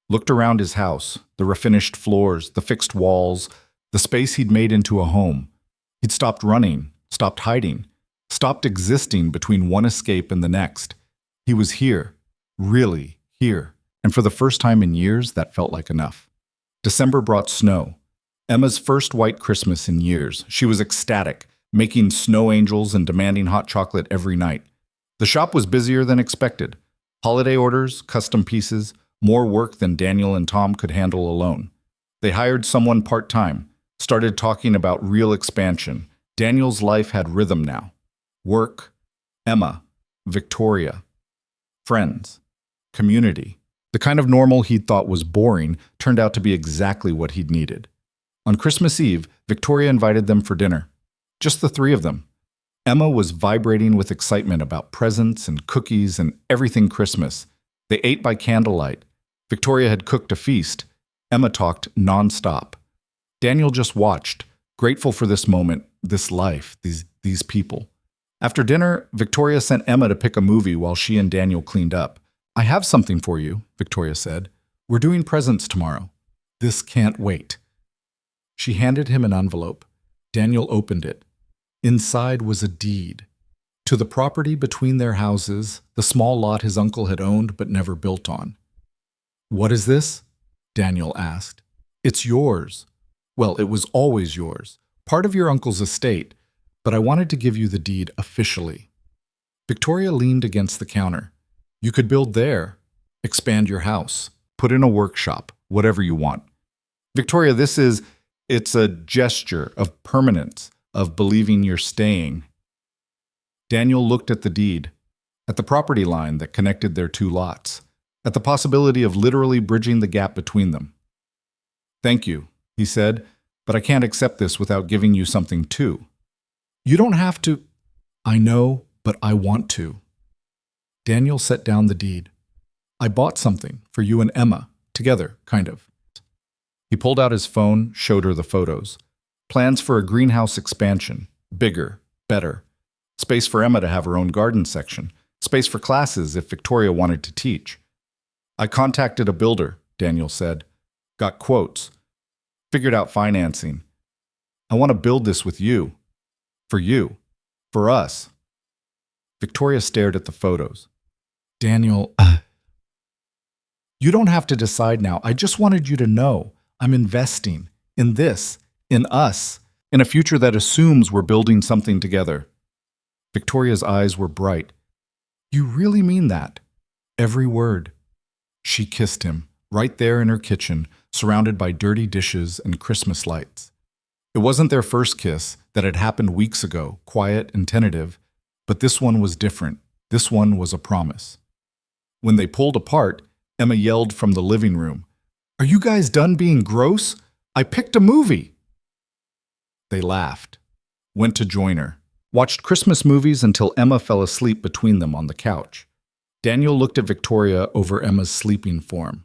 looked around his house, the refinished floors, the fixed walls, the space he'd made into a home. He'd stopped running, stopped hiding, stopped existing between one escape and the next. He was here, really here, and for the first time in years, that felt like enough. December brought snow. Emma's first white Christmas in years. She was ecstatic, making snow angels and demanding hot chocolate every night. The shop was busier than expected. Holiday orders, custom pieces, more work than Daniel and Tom could handle alone. They hired someone part-time, started talking about real expansion. Daniel's life had rhythm now. Work, Emma, Victoria, friends, community. The kind of normal he'd thought was boring turned out to be exactly what he'd needed. On Christmas Eve, Victoria invited them for dinner. Just the 3 of them. Emma was vibrating with excitement about presents and cookies and everything Christmas. They ate by candlelight. Victoria had cooked a feast. Emma talked nonstop. Daniel just watched, grateful for this moment, this life, these people. After dinner, Victoria sent Emma to pick a movie while she and Daniel cleaned up. I have something for you, Victoria said. We're doing presents tomorrow. This can't wait. She handed him an envelope. Daniel opened it. Inside was a deed to the property between their houses, the small lot his uncle had owned but never built on. What is this? Daniel asked. It's yours. Well, it was always yours, part of your uncle's estate, but I wanted to give you the deed officially. Victoria leaned against the counter. You could build there, expand your house, put in a workshop, whatever you want. Victoria, it's a gesture of permanence, of believing you're staying. Daniel looked at the deed, at the property line that connected their 2 lots, at the possibility of literally bridging the gap between them. Thank you, he said, but I can't accept this without giving you something too. You don't have to. I know, but I want to. Daniel set down the deed. I bought something for you and Emma, together, kind of. He pulled out his phone, showed her the photos. Plans for a greenhouse expansion. Bigger, better. Space for Emma to have her own garden section. Space for classes if Victoria wanted to teach. I contacted a builder, Daniel said. Got quotes. Figured out financing. I want to build this with you. For you. For us. Victoria stared at the photos. Daniel, you don't have to decide now. I just wanted you to know I'm investing in this, in us, in a future that assumes we're building something together. Victoria's eyes were bright. You really mean that? Every word. She kissed him, right there in her kitchen, surrounded by dirty dishes and Christmas lights. It wasn't their first kiss that had happened weeks ago, quiet and tentative, but this one was different. This one was a promise. When they pulled apart, Emma yelled from the living room, "Are you guys done being gross? I picked a movie!" They laughed, went to join her, watched Christmas movies until Emma fell asleep between them on the couch. Daniel looked at Victoria over Emma's sleeping form.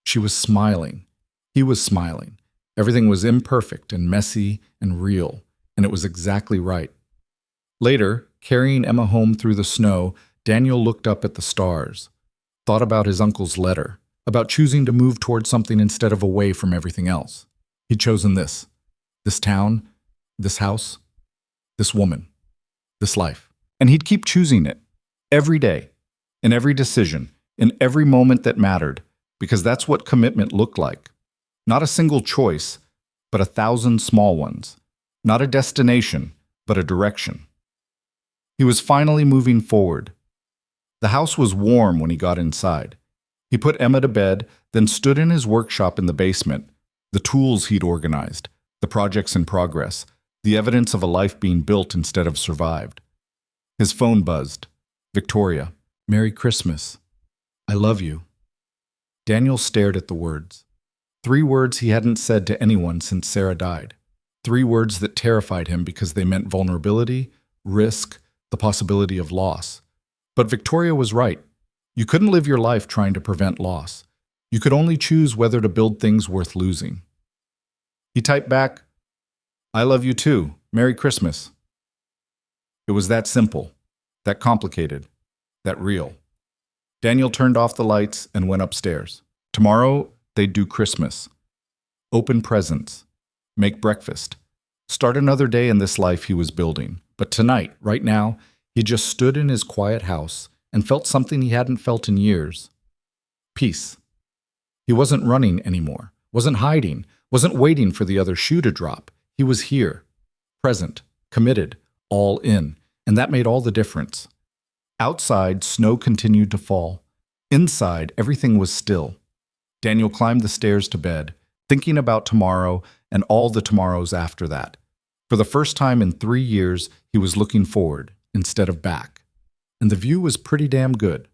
She was smiling. He was smiling. Everything was imperfect and messy and real, and it was exactly right. Later, carrying Emma home through the snow, Daniel looked up at the stars, thought about his uncle's letter, about choosing to move towards something instead of away from everything else. He'd chosen this town, this house, this woman, this life. And he'd keep choosing it, every day, in every decision, in every moment that mattered, because that's what commitment looked like. Not a single choice, but 1,000 small ones. Not a destination, but a direction. He was finally moving forward. The house was warm when he got inside. He put Emma to bed, then stood in his workshop in the basement, the tools he'd organized, the projects in progress, the evidence of a life being built instead of survived. His phone buzzed. Victoria, Merry Christmas. I love you. Daniel stared at the words. 3 words he hadn't said to anyone since Sarah died. 3 words that terrified him because they meant vulnerability, risk, the possibility of loss. But Victoria was right. You couldn't live your life trying to prevent loss. You could only choose whether to build things worth losing. He typed back, I love you too. Merry Christmas. It was that simple, that complicated, that real. Daniel turned off the lights and went upstairs. Tomorrow, they'd do Christmas. Open presents. Make breakfast. Start another day in this life he was building. But tonight, right now, he just stood in his quiet house and felt something he hadn't felt in years. Peace. He wasn't running anymore, wasn't hiding, wasn't waiting for the other shoe to drop. He was here, present, committed, all in, and that made all the difference. Outside, snow continued to fall. Inside, everything was still. Daniel climbed the stairs to bed, thinking about tomorrow and all the tomorrows after that. For the first time in 3 years, he was looking forward instead of back. And the view was pretty damn good.